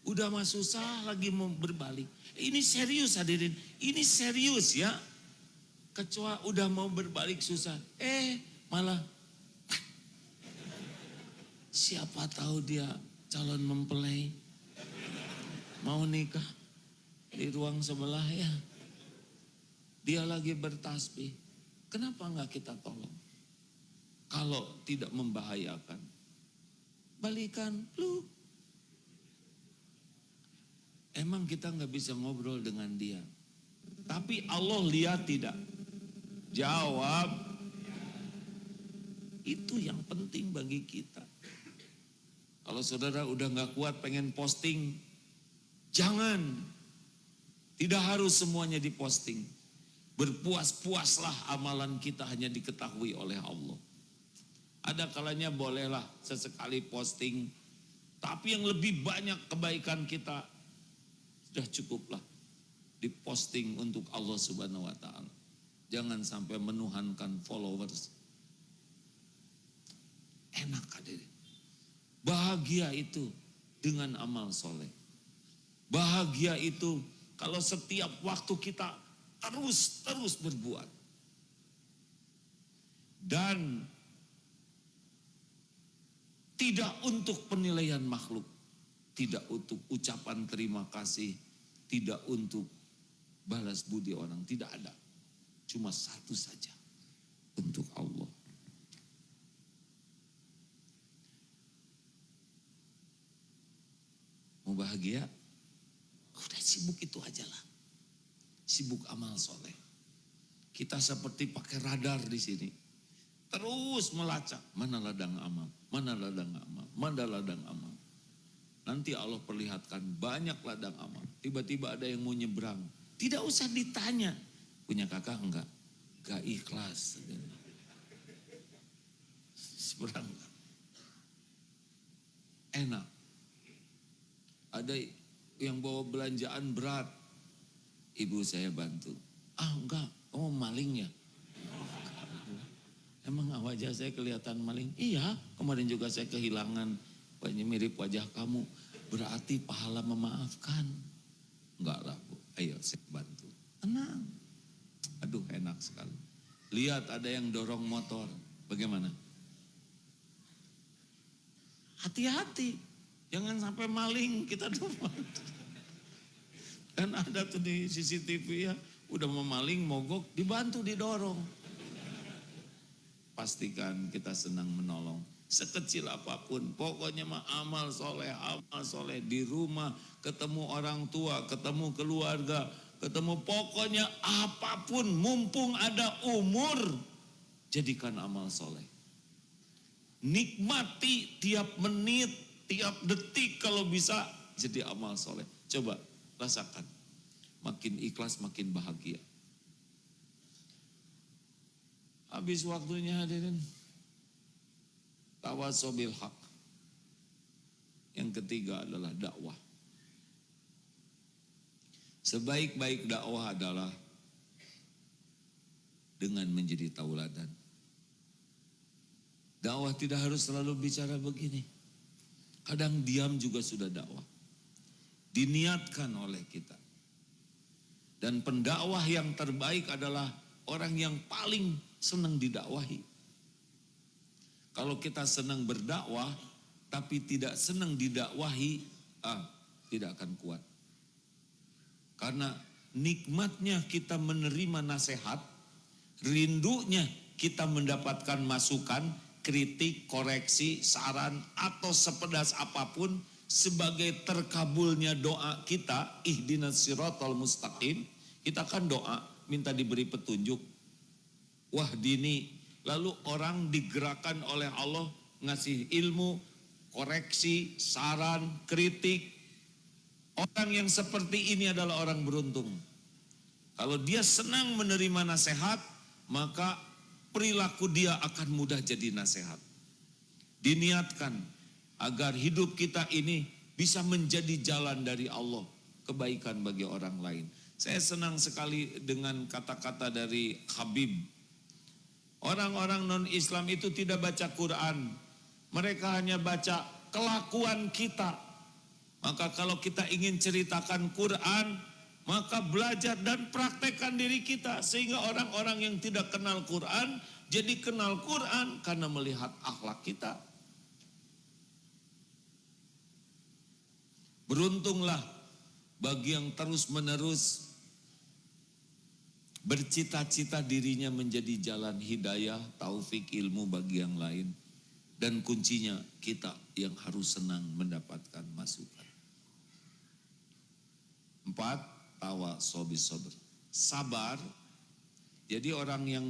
Udah mah susah lagi mau berbalik. Ini serius hadirin, ini serius ya. Kecoa udah mau berbalik susah. Malah siapa tahu dia calon mempelai. Mau nikah di ruang sebelah ya. Dia lagi bertasbih. Kenapa enggak kita tolong? Kalau tidak membahayakan. Balikan, lu. Emang kita enggak bisa ngobrol dengan dia. Tapi Allah lihat tidak? Jawab. Itu yang penting bagi kita. Kalau saudara udah enggak kuat pengen posting, jangan. Tidak harus semuanya diposting. Berpuas-puaslah amalan kita hanya diketahui oleh Allah. Ada kalanya bolehlah sesekali posting. Tapi yang lebih banyak kebaikan kita sudah cukuplah diposting untuk Allah Subhanahu wa Ta'ala. Jangan sampai menuhankan followers. Enak hadirin. Bahagia itu dengan amal soleh. Bahagia itu kalau setiap waktu kita terus berbuat. Dan tidak untuk penilaian makhluk. Tidak untuk ucapan terima kasih. Tidak untuk balas budi orang. Tidak ada. Cuma satu saja. Untuk Allah. Mau bahagia? Udah sibuk itu aja lah. Sibuk amal soleh. Kita seperti pakai radar di sini. Terus melacak. Mana ladang amal. Mana ladang amal. Mana ladang amal. Nanti Allah perlihatkan banyak ladang amal. Tiba-tiba ada yang mau nyebrang. Tidak usah ditanya. Punya kakak enggak? Gak ikhlas. Seberang. Enak. Ada yang bawa belanjaan berat. Ibu saya bantu. Enggak, maling ya? Emang wajah saya kelihatan maling? Iya, kemarin juga saya kehilangan mirip wajah kamu. Berarti pahala memaafkan. Enggak lah Bu, ayo saya bantu. Tenang. Aduh enak sekali. Lihat ada yang dorong motor, bagaimana? Hati-hati, jangan sampai maling kita depan. Dan ada tuh di CCTV ya, udah memaling, mogok, dibantu, didorong. Pastikan kita senang menolong. Sekecil apapun, pokoknya mah amal soleh di rumah, ketemu orang tua, ketemu keluarga, ketemu pokoknya apapun, mumpung ada umur, jadikan amal soleh. Nikmati tiap menit tiap detik kalau bisa jadi amal soleh. Coba rasakan, makin ikhlas makin bahagia. Habis waktunya hadirin, tawasobil haq. Yang ketiga adalah dakwah. Sebaik-baik dakwah adalah dengan menjadi tauladan. Dakwah tidak harus selalu bicara begini. Kadang diam juga sudah dakwah. Diniatkan oleh kita. Dan pendakwah yang terbaik adalah orang yang paling senang didakwahi. Kalau kita senang berdakwah tapi tidak senang didakwahi, tidak akan kuat. Karena nikmatnya kita menerima nasihat, rindunya kita mendapatkan masukan, kritik, koreksi, saran, atau sepedas apapun sebagai terkabulnya doa kita, ihdinas siratal mustaqim. Kita kan doa, minta diberi petunjuk. Wah dini, lalu orang digerakkan oleh Allah ngasih ilmu, koreksi, saran, kritik. Orang yang seperti ini adalah orang beruntung. Kalau dia senang menerima nasihat, maka perilaku dia akan mudah jadi nasihat. Diniatkan agar hidup kita ini bisa menjadi jalan dari Allah, kebaikan bagi orang lain. Saya senang sekali dengan kata-kata dari Habib. Orang-orang non-Islam itu tidak baca Quran. Mereka hanya baca kelakuan kita. Maka kalau kita ingin ceritakan Quran, maka belajar dan praktekkan diri kita. Sehingga orang-orang yang tidak kenal Quran, jadi kenal Quran karena melihat akhlak kita. Beruntunglah bagi yang terus-menerus bercita-cita dirinya menjadi jalan hidayah, taufik, ilmu bagi yang lain. Dan kuncinya kita yang harus senang mendapatkan masukan. 4, tawasobis sabr. Sabar. Jadi orang yang,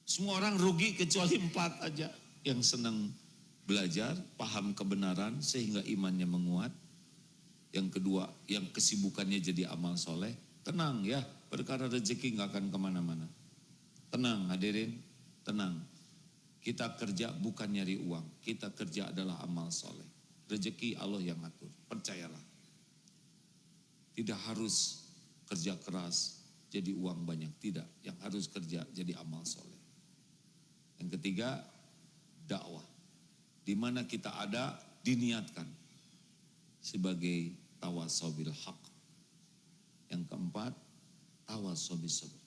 semua orang rugi kecuali 4 aja. Yang senang belajar, paham kebenaran sehingga imannya menguat. Yang kedua, yang kesibukannya jadi amal soleh. Tenang ya, perkara rezeki gak akan kemana-mana. Tenang hadirin, tenang. Kita kerja bukan nyari uang, kita kerja adalah amal soleh. Rezeki Allah yang atur, percayalah. Tidak harus kerja keras jadi uang banyak, tidak. Yang harus kerja jadi amal soleh. Yang ketiga, dakwah. Di mana kita ada, diniatkan sebagai tawasobil haq. Yang keempat, tawasobis sabr.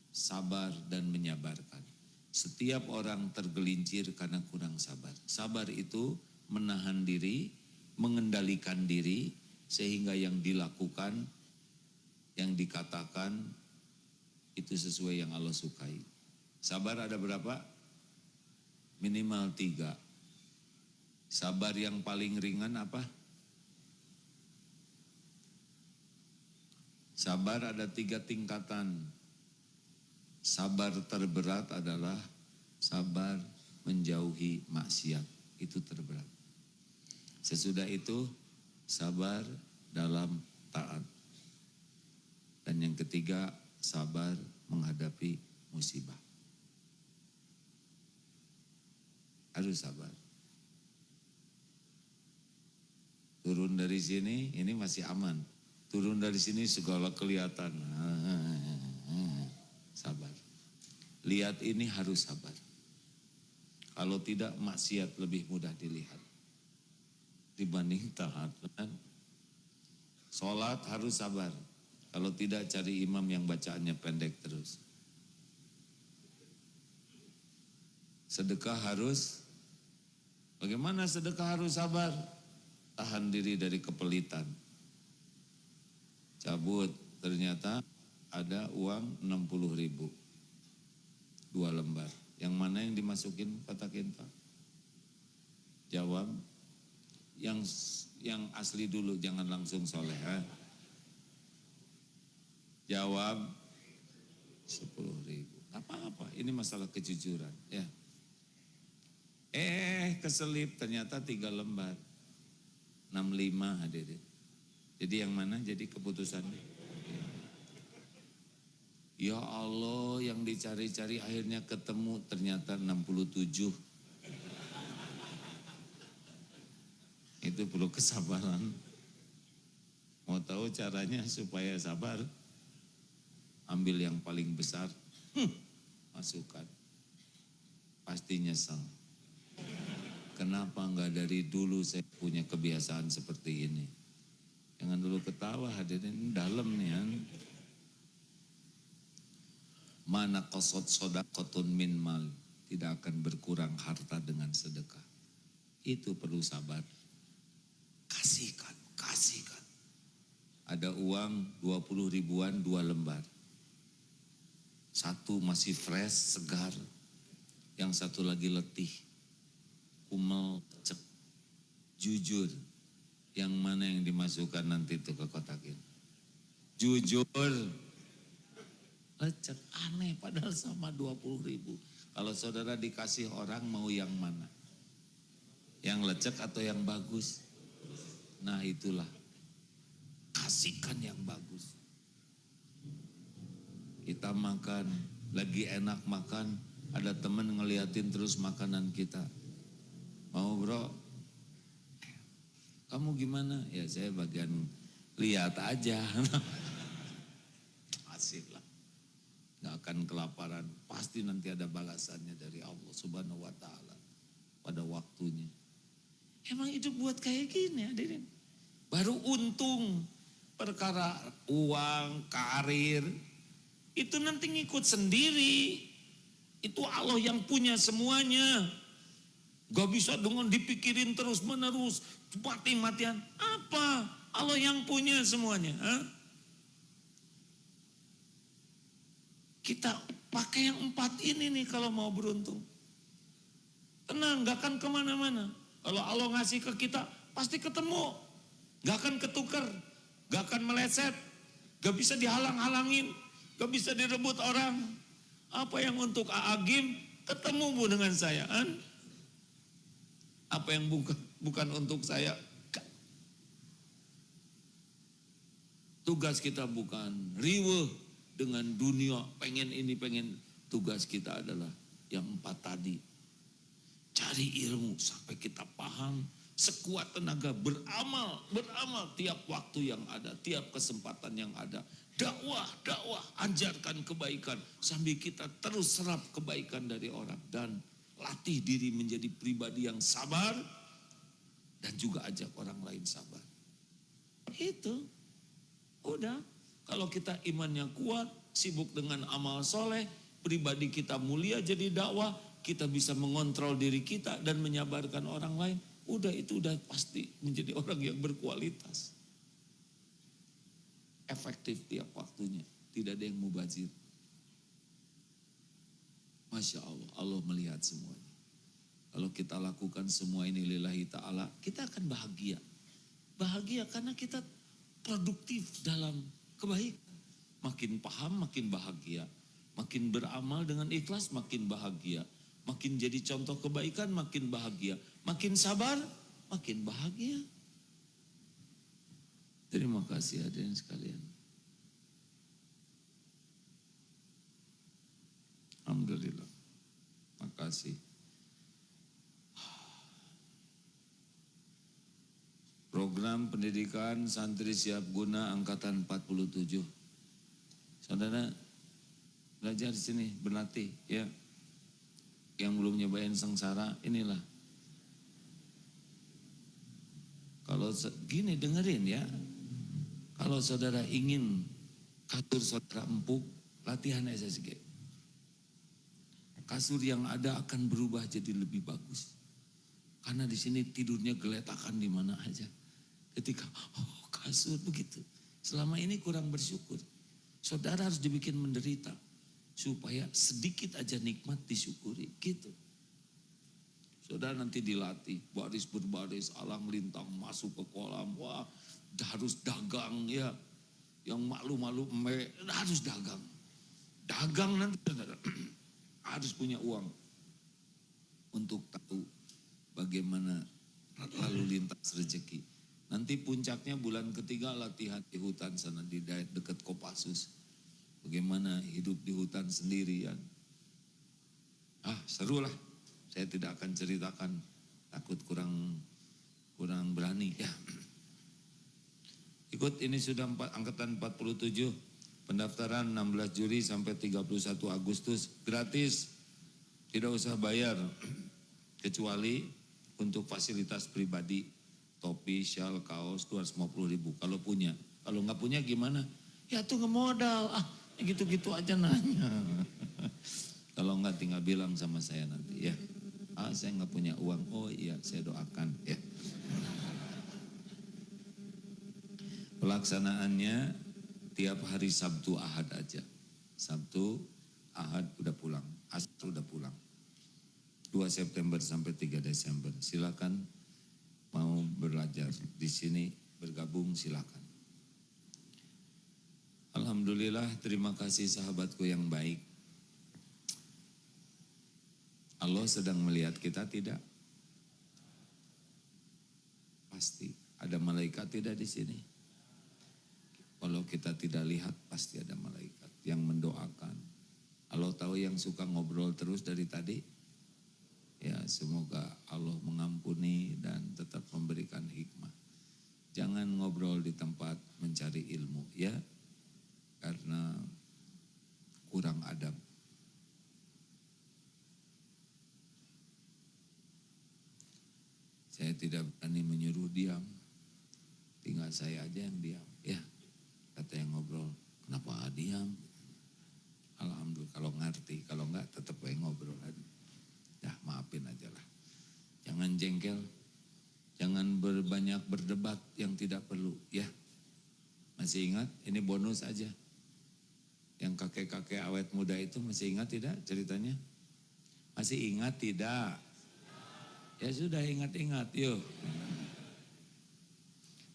Sabar dan menyabarkan. Setiap orang tergelincir karena kurang sabar. Sabar itu menahan diri, mengendalikan diri, sehingga yang dilakukan, yang dikatakan, itu sesuai yang Allah sukai. Sabar ada berapa? Minimal 3. Sabar yang paling ringan apa? Sabar ada 3 tingkatan. Sabar terberat adalah sabar menjauhi maksiat. Itu terberat. Sesudah itu sabar dalam taat. Dan yang ketiga, sabar menghadapi musibah. Harus sabar. Turun dari sini, ini masih aman. Turun dari sini segala kelihatan. Sabar. Lihat ini harus sabar. Kalau tidak, maksiat lebih mudah dilihat dibanding taat. Sholat harus sabar. Kalau tidak, cari imam yang bacaannya pendek terus. Sedekah harus, bagaimana sedekah harus sabar? Tahan diri dari kepelitan. Cabut, ternyata ada uang 60.000. 2 lembar. Yang mana yang dimasukin katakin Pak? Jawab. Yang asli dulu, jangan langsung soleh. Jawab 10.000. Apa-apa, ini masalah kejujuran. Ya. keselip ternyata 3 lembar. 65 hadirin. Jadi yang mana jadi keputusannya? Ya Allah, yang dicari-cari akhirnya ketemu ternyata 67. Itu perlu kesabaran. Mau tahu caranya supaya sabar? Ambil yang paling besar, masukkan. Pasti nyesel. Kenapa enggak dari dulu saya punya kebiasaan seperti ini? Jangan dulu ketawa, hadirin dalam nih kan. Mana qasad shadaqatun min mal, tidak akan berkurang harta dengan sedekah. Itu perlu sabar. Kasihkan, kasihkan. Ada uang 20 ribuan 2 lembar. Satu masih fresh, segar. Yang satu lagi letih. Kumel, cek. Jujur. Yang mana yang dimasukkan nanti itu ke kotakin? Jujur. Lecek, aneh padahal sama 20 ribu. Kalau saudara dikasih orang mau yang mana? Yang lecek atau yang bagus? Nah itulah. Kasihkan yang bagus. Kita makan, lagi enak makan, ada teman ngeliatin terus makanan kita. Mau bro? Kamu gimana? Ya saya bagian lihat aja. Asik lah. Gak akan kelaparan. Pasti nanti ada balasannya dari Allah Subhanahu wa Ta'ala pada waktunya. Emang hidup buat kayak gini hadirin. Baru untung perkara uang, karir, itu nanti ngikut sendiri. Itu Allah yang punya semuanya. Gak bisa dengan dipikirin terus menerus, mati-matian. Apa? Allah yang punya semuanya. Kita pakai yang 4 ini nih kalau mau beruntung. Tenang, gak akan kemana-mana. Kalau Allah ngasih ke kita, pasti ketemu. Gak akan ketukar, gak akan meleset, gak bisa dihalang-halangin, gak bisa direbut orang. Apa yang untuk Aagim, ketemu Bu dengan saya. Apa yang bukan untuk saya. Tugas kita bukan riweh dengan dunia, pengen ini, pengen. Tugas kita adalah yang 4 tadi. Cari ilmu sampai kita paham, sekuat tenaga beramal tiap waktu yang ada, tiap kesempatan yang ada. Dakwah, ajarkan kebaikan sambil kita terus serap kebaikan dari orang. Dan latih diri menjadi pribadi yang sabar dan juga ajak orang lain sabar. Itu, udah. Kalau kita imannya kuat, sibuk dengan amal soleh, pribadi kita mulia jadi dakwah, kita bisa mengontrol diri kita dan menyabarkan orang lain. Udah itu udah pasti menjadi orang yang berkualitas. Efektif tiap waktunya. Tidak ada yang mubazir. Masya Allah, Allah melihat semuanya. Kalau kita lakukan semua ini lillahi ta'ala, kita akan bahagia. Bahagia karena kita produktif dalam kebaikan. Makin paham, makin bahagia. Makin beramal dengan ikhlas, makin bahagia. Makin jadi contoh kebaikan, makin bahagia. Makin sabar, makin bahagia. Terima kasih hadirin sekalian. Alhamdulillah. Makasih. Program pendidikan santri siap guna angkatan 47. Saudara belajar di sini, berlatih ya. Yang belum nyobain sengsara, inilah. Kalau gini dengerin ya. Kalau saudara ingin kasur saudara empuk, latihan SSG. Kasur yang ada akan berubah jadi lebih bagus. Karena di sini tidurnya geletakan di mana aja. Ketika kasur begitu. Selama ini kurang bersyukur. Saudara harus dibikin menderita. Supaya sedikit aja nikmat disyukuri. Gitu. Saudara nanti dilatih. Baris berbaris, alang lintang, masuk ke kolam. Wah, harus dagang ya. Yang malu-malu harus dagang. Dagang nanti saudara. Harus punya uang. Untuk tahu bagaimana lalu lintas rezeki. Nanti puncaknya bulan ketiga latihan di hutan sana di dekat Kopassus. Bagaimana hidup di hutan sendirian. Seru lah. Saya tidak akan ceritakan, takut kurang berani ya. Ikut ini sudah angkatan 47, pendaftaran 16 Juli sampai 31 Agustus, gratis, tidak usah bayar, kecuali untuk fasilitas pribadi, topi, syal, kaos 250.000 kalau punya. Kalau nggak punya gimana? Ya tuh ngemodal, gitu-gitu aja nanya. Kalau nggak tinggal bilang sama saya nanti ya. Saya nggak punya uang. Oh iya, saya doakan ya. Pelaksanaannya tiap hari Sabtu Ahad aja. Sabtu Ahad udah pulang, Asar udah pulang. 2 September sampai 3 Desember. Silakan mau belajar di sini bergabung silakan. Alhamdulillah, terima kasih sahabatku yang baik. Allah sedang melihat kita tidak? Pasti. Ada malaikat tidak di sini? Kalau kita tidak lihat pasti ada malaikat yang mendoakan. Allah tahu yang suka ngobrol terus dari tadi. Ya semoga Allah mengampuni dan tetap memberikan hikmah. Jangan ngobrol di tempat mencari ilmu ya. Karena kurang adab. Saya tidak berani menyuruh diam. Tinggal saya aja yang diam ya. Kata yang ngobrol, kenapa diam? Alhamdulillah kalau ngerti, kalau enggak tetap yang ngobrol aja. Ya maafin aja lah. Jangan jengkel, jangan banyak berdebat yang tidak perlu ya. Masih ingat ini bonus aja. Yang kakek-kakek awet muda itu masih ingat tidak ceritanya? Masih ingat tidak? Ya sudah ingat-ingat yuk.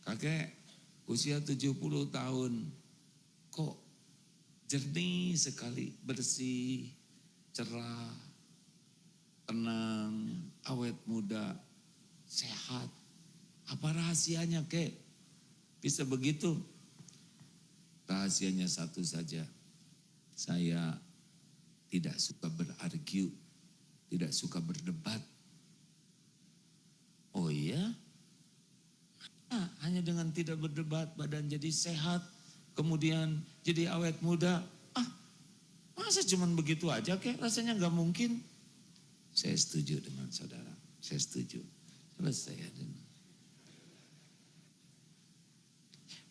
Kakek usia 70 tahun kok jernih sekali, bersih, cerah, tenang, awet muda, sehat. Apa rahasianya kek? Bisa begitu? Rahasianya satu saja. Saya tidak suka berargue, tidak suka berdebat. Oh iya? Hanya dengan tidak berdebat badan jadi sehat, kemudian jadi awet muda. Masa cuman begitu aja kek? Rasanya gak mungkin. Saya setuju dengan saudara, saya setuju. Selesai.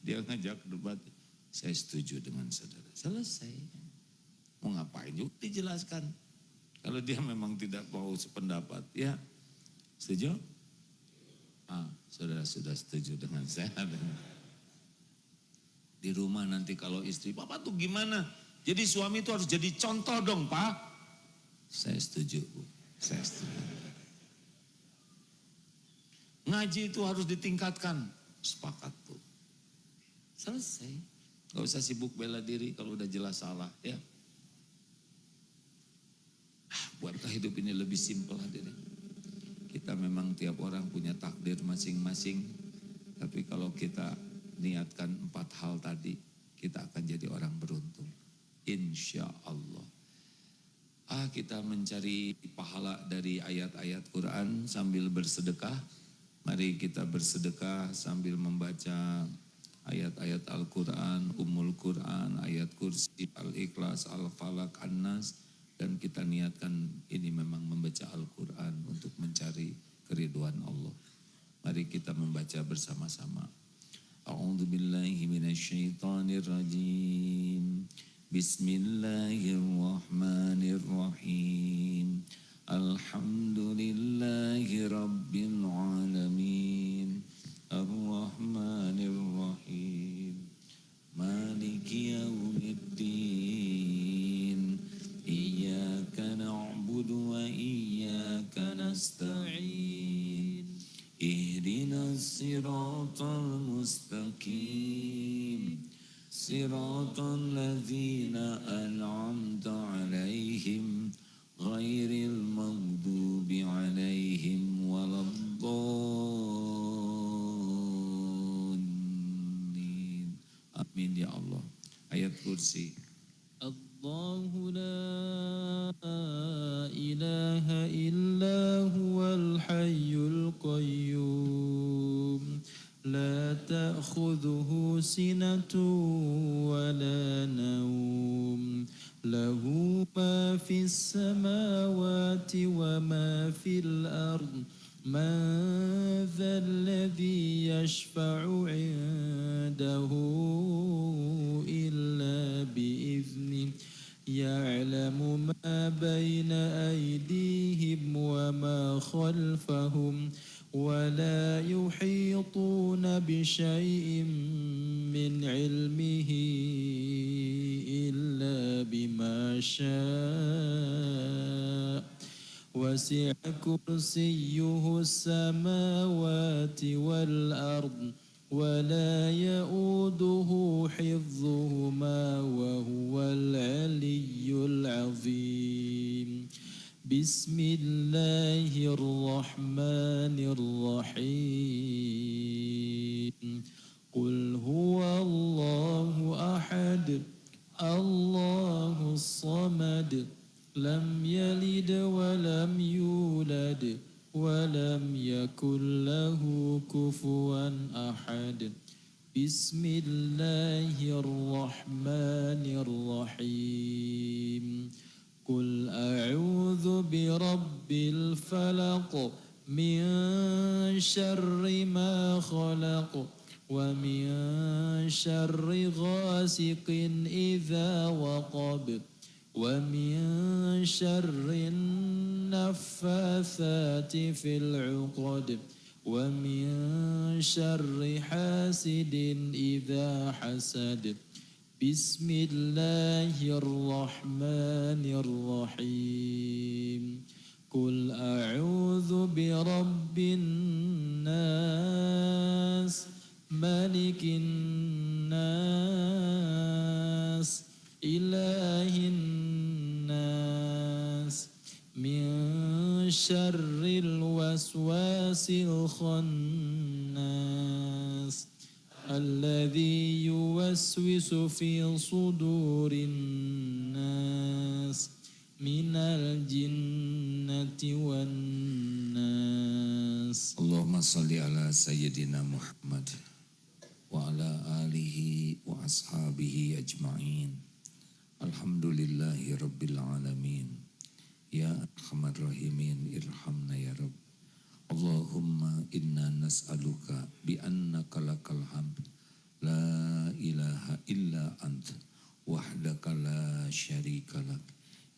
Dia ngajak debat, saya setuju dengan saudara. Selesai. Mau ngapain juga dijelaskan. Kalau dia memang tidak mau sependapat, ya setuju? Saudara sudah setuju dengan saya. Di rumah nanti kalau istri, Papa tuh gimana? Jadi suami itu harus jadi contoh dong Pak. Saya setuju Bu, saya setuju. Ngaji itu harus ditingkatkan, sepakat Bu. Selesai, gak usah sibuk bela diri kalau udah jelas salah ya. Buatlah hidup ini lebih simpel hadirin. Kita memang tiap orang punya takdir masing-masing. Tapi kalau kita niatkan 4 hal tadi, kita akan jadi orang beruntung. Insya Allah. Kita mencari pahala dari ayat-ayat Quran sambil bersedekah. Mari kita bersedekah sambil membaca ayat-ayat Al-Quran, Ummul Quran, ayat kursi, Al-Ikhlas, Al-Falak, An-Nas. Dan kita niatkan ini memang membaca Al-Quran untuk mencari keriduan Allah. Mari kita membaca bersama-sama. A'udzubillahi minasyaitonirrajim. Bismillahirrahmanirrahim. Alhamdulillahi rabbil alamin. Ar-Rahmanir-Rahim. Maliki yaumiddin. Iyyaka na'budu wa iyyaka nasta'in. Ihdinas siratal mustaqim. Siratal ladzina an'amta 'alaihim ما في السماوات وما في الأرض من ذا الذي يشفع عنده إلا بإذنه يعلم ما بين أيديهم وما خلفهم ولا يحيطون بشيء من علمه إلا بما شاء وسع كرسيه السماوات والأرض ولا يؤوده حفظهما وهو العلي العظيم بسم الله الرحمن الرحيم قل هو الله أحد الله الصمد لم يلد ولم يولد ولم يكن له كفوا أحد بسم الله الرحمن الرحيم قل أعوذ برب الفلق من شر ما خلق ومن شر غاسق إذا وقب ومن شر النفاثات في العقد ومن شر حاسد إذا حسد بسم الله الرحمن الرحيم قل أعوذ برب الناس ملك الناس إله الناس من شر الوسواس الخناس الذي يوسوس في صدور الناس من الجنة والناس اللهم صل على سيدنا محمد وعلى آله وأصحابه أجمعين الحمد لله رب العالمين يا أرحم الراحمين ارحمنا يا رب Allahumma inna nas'aluka bi'annaka lakal hamd la ilaha illa anta wahdaka la syarika lak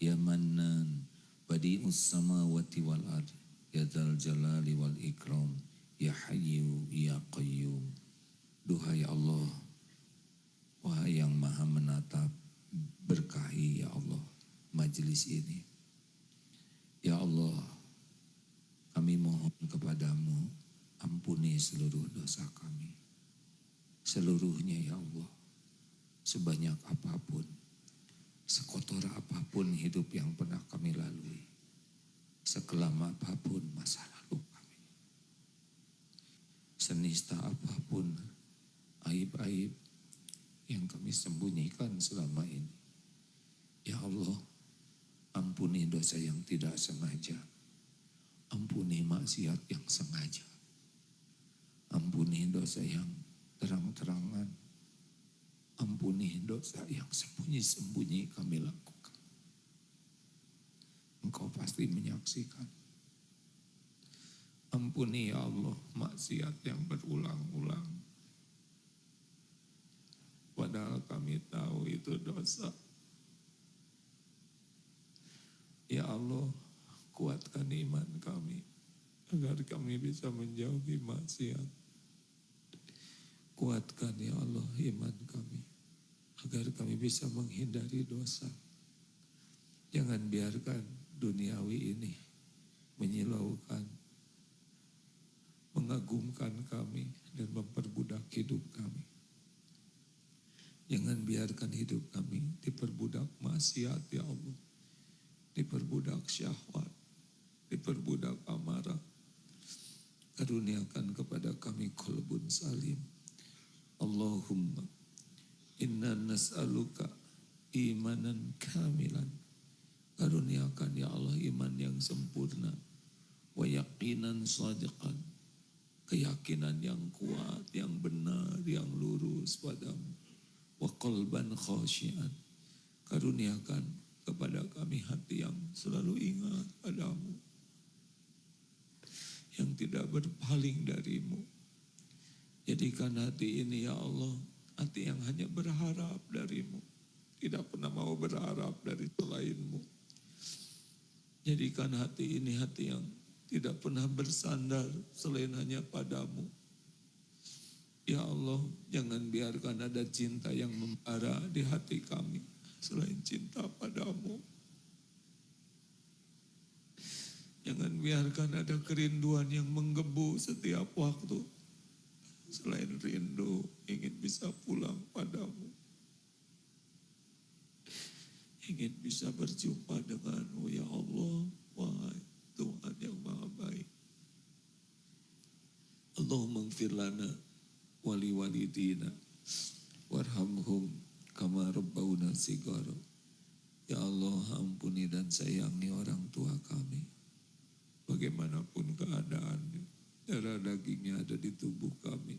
ya mannan badi'us samawati wal ard ya dzal jalali wal ikram ya hayyu ya qayyum. Duhai Allah, wahai yang maha menatap, berkahi ya Allah majelis ini. Ya Allah, kami mohon kepadamu, ampuni seluruh dosa kami. Seluruhnya ya Allah, sebanyak apapun, sekotor apapun hidup yang pernah kami lalui, sekelam apapun masa lalu kami, senista apapun aib-aib yang kami sembunyikan selama ini. Ya Allah, ampuni dosa yang tidak sengaja. Ampuni maksiat yang sengaja. Ampuni dosa yang terang-terangan. Ampuni dosa yang sembunyi-sembunyi kami lakukan. Engkau pasti menyaksikan. Ampuni ya Allah maksiat yang berulang-ulang. Padahal kami tahu itu dosa. Ya Allah, kuatkan iman kami agar kami bisa menjauhi maksiat. Kuatkan ya Allah iman kami agar kami bisa menghindari dosa. Jangan biarkan duniawi ini menyilaukan, mengagumkan kami dan memperbudak hidup kami. Jangan biarkan hidup kami diperbudak maksiat ya Allah, diperbudak syahwat, diperbudak amarah. Karuniakan kepada kami qalbun salim. Allahumma inna nas'aluka imanan kamilan. Karuniakan ya Allah iman yang sempurna. Wa yaqinan sadiqan. Keyakinan yang kuat, yang benar, yang lurus padamu. Wa qalban khasyian. Karuniakan kepada kami hati yang selalu ingat padamu, yang tidak berpaling darimu. Jadikan hati ini ya Allah, hati yang hanya berharap darimu, tidak pernah mau berharap dari selainmu. Jadikan hati ini hati yang tidak pernah bersandar selain hanya padamu. Ya Allah, jangan biarkan ada cinta yang membara di hati kami selain cinta padamu. Jangan biarkan ada kerinduan yang menggebu setiap waktu selain rindu ingin bisa pulang padamu, ingin bisa berjumpa denganmu ya Allah, wahai Tuhan yang maha baik. Allahumma ighfir lana wali walidina warhamhum kama rabbawna sigara. Ya Allah, ampuni dan sayangi orang tua kami bagaimanapun keadaannya. Darah dagingnya ada di tubuh kami.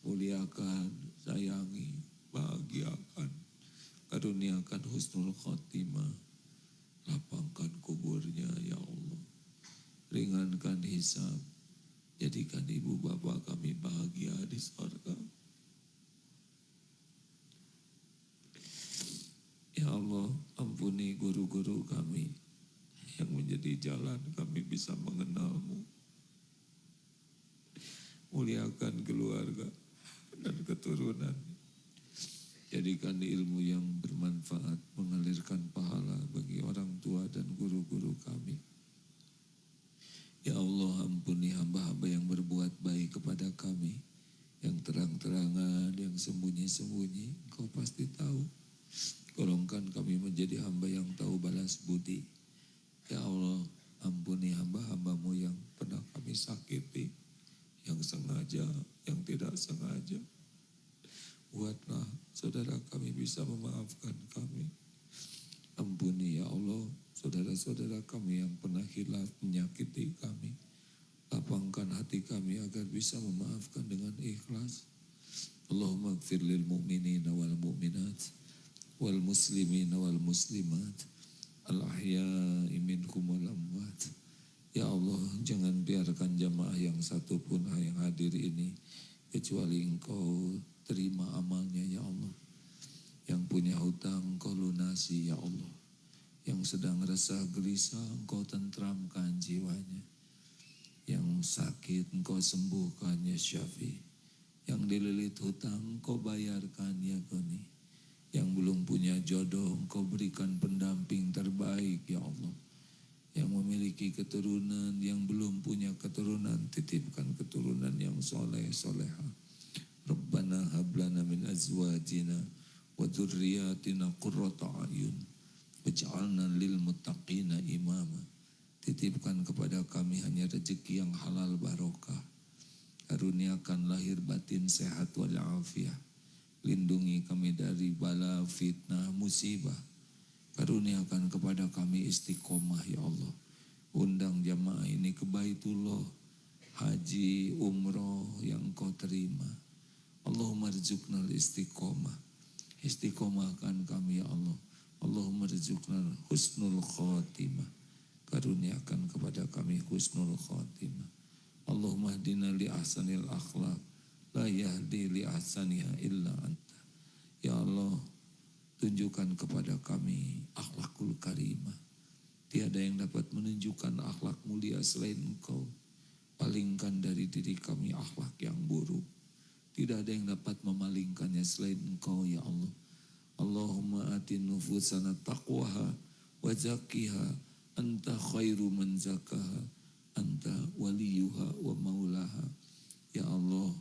Muliakan, sayangi, bahagiakan, karuniakan husnul khotimah, lapangkan kuburnya ya Allah, ringankan hisab, jadikan ibu bapak kami bahagia di surga. Ya Allah, ampuni guru-guru kami yang menjadi jalan kami bisa mengenalmu. Muliakan keluarga dan keturunan. Jadikan ilmu yang bermanfaat, mengalirkan pahala bagi orang tua dan guru-guru kami. Ya Allah, ampuni hamba-hamba yang berbuat baik kepada kami. Yang terang-terangan, yang sembunyi-sembunyi, Engkau pasti tahu. Golongkan kami menjadi hamba yang tahu balas budi. Ya Allah, ampuni hamba-hambamu yang pernah kami sakiti, yang sengaja, yang tidak sengaja. Buatlah saudara kami bisa memaafkan kami. Ampuni ya Allah saudara-saudara kami yang pernah hilaf menyakiti kami. Lapangkan hati kami agar bisa memaafkan dengan ikhlas. Allahumma ighfir lil mu'minina wal mu'minat wal muslimina wal muslimat al ahya'i minkum wal amwat. Ya Allah, jangan biarkan jamaah yang satu pun yang hadir ini kecuali Engkau terima amalnya ya Allah. Yang punya hutang Engkau lunasi ya Allah. Yang sedang resah gelisah Engkau tentramkan jiwanya. Yang sakit Engkau sembuhkan ya Syafi. Yang dililit hutang Engkau bayarkan ya Goni. Yang belum punya jodoh Engkau berikan pendamping terbaik ya Allah. Yang memiliki keturunan, yang belum punya keturunan, titipkan keturunan yang soleh, soleha. Rabbana hablana min azwajina wa dzurriyyatina qurrata a'yun waj'alna lil muttaqina imama. Titipkan kepada kami hanya rezeki yang halal barokah. Karuniakan lahir batin sehat walafiat. Lindungi kami dari bala, fitnah, musibah. Karuniakan kepada kami istiqomah ya Allah. Undang jamaah ini ke Baitullah, haji, umroh yang Kau terima. Allahumma rizuknal istiqomah. Istiqomahkan kami ya Allah. Allahumma rizuknal husnul khotimah. Karuniakan kepada kami husnul khotimah. Allahumma hdina li ahsanil akhlaq. La yahdi li ahsaniha illa anta. Ya Allah, tunjukkan kepada kami akhlakul karimah. Tiada yang dapat menunjukkan akhlak mulia selain Engkau. Palingkan dari diri kami akhlak yang buruk. Tidak ada yang dapat memalingkannya selain Engkau ya Allah. Allahumma atin nufusana taqwaha wa zakkiha anta khairu man zakaha anta waliyuha wa maulaha. Ya Allah,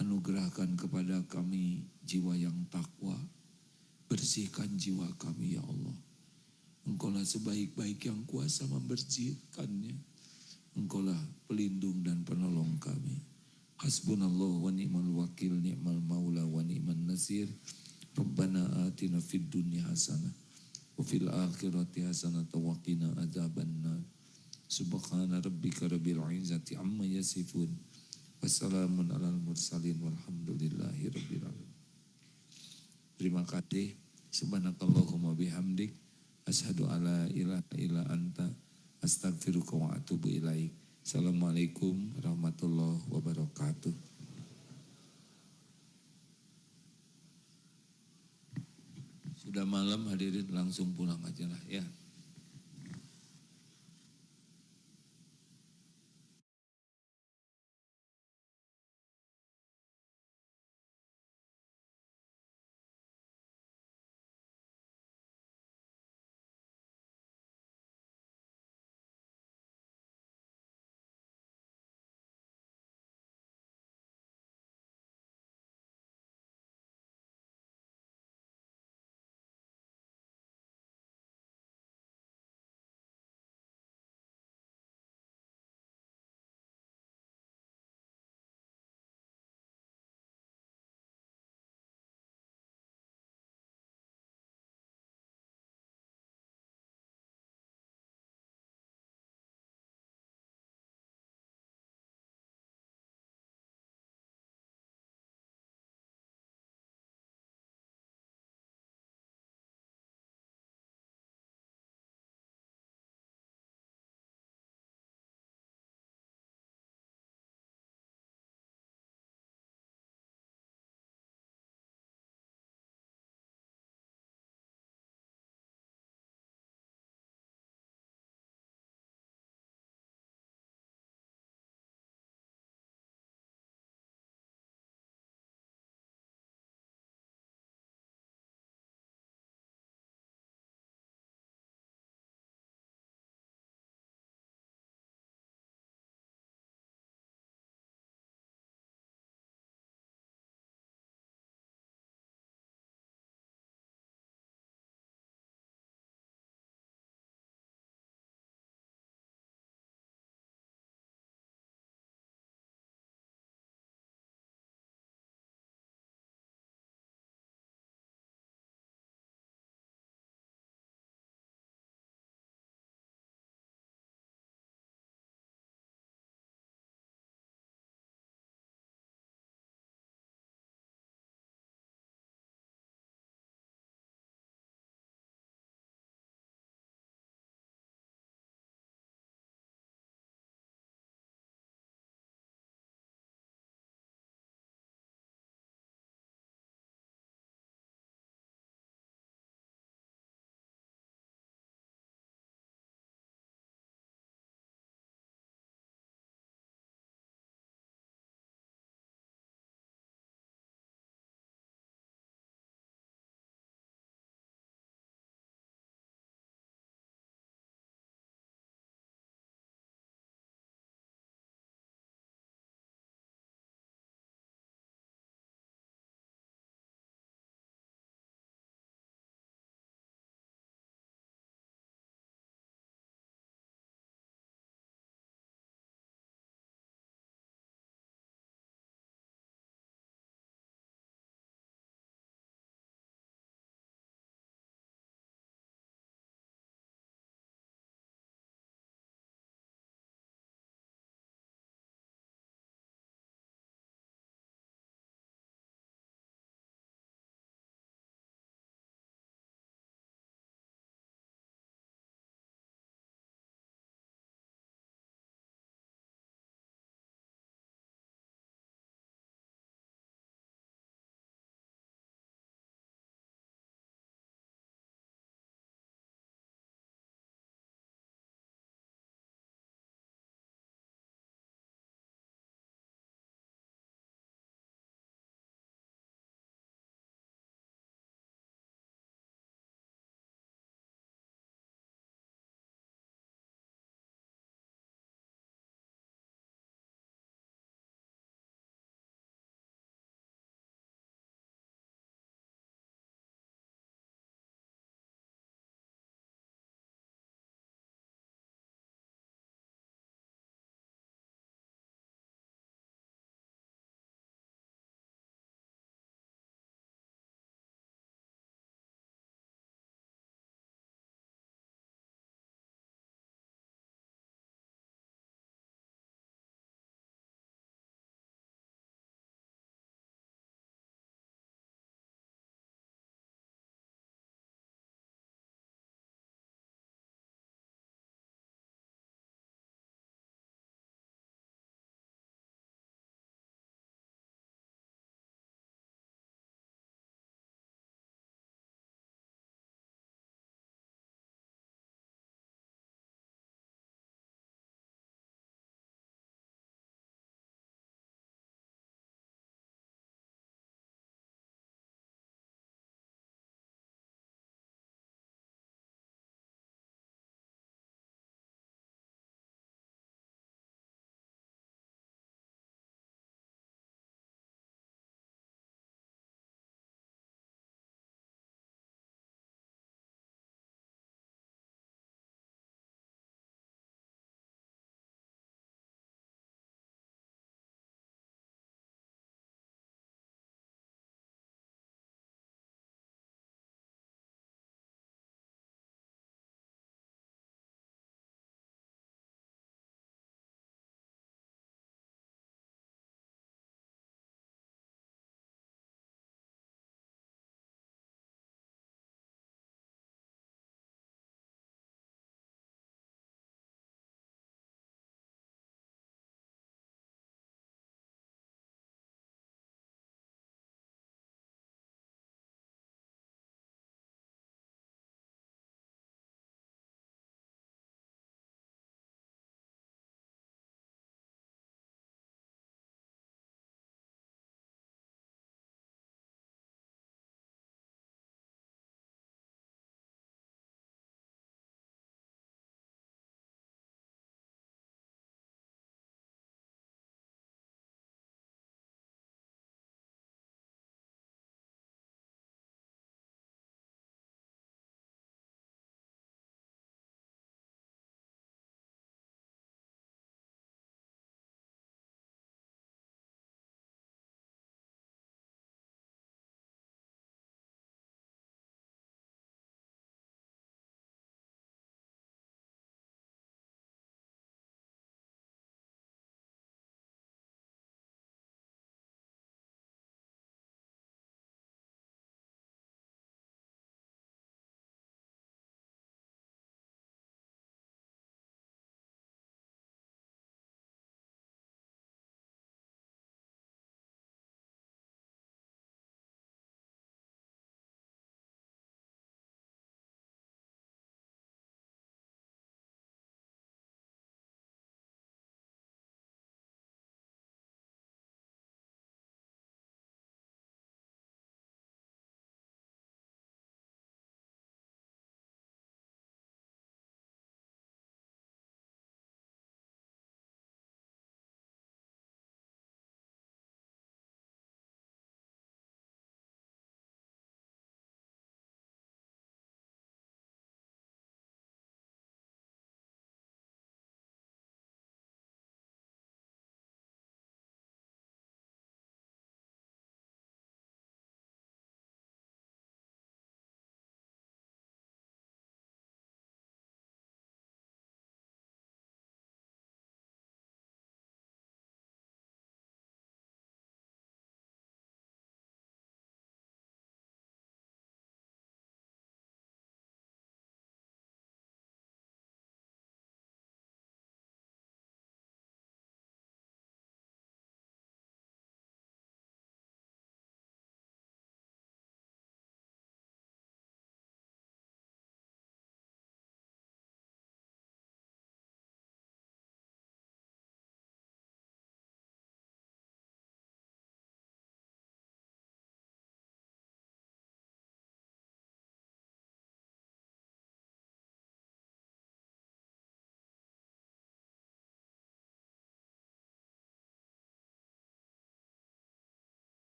anugerahkan kepada kami jiwa yang takwa. Bersihkan jiwa kami ya Allah. Engkaulah sebaik-baik yang kuasa membersihkannya. Engkaulah pelindung dan penolong kami. Hasbunallah wa ni'mal wakil, ni'mal maula wa ni'man nasir. Rabbana atina fid dunya hasanah wa fil akhirati hasanah wa qina adzabannar. Subhana rabbika rabbil izzati amma yasifun. Wassalamun alal mursalin walhamdulillahi rabbil alamin. Terima kasih. Subhanakallahumma bihamdik. Asyhadu alla ilaha illa anta. Astaghfiruka wa atubu ilaik. Assalamualaikum warahmatullahi wabarakatuh. Sudah malam hadirin, langsung pulang aja lah ya.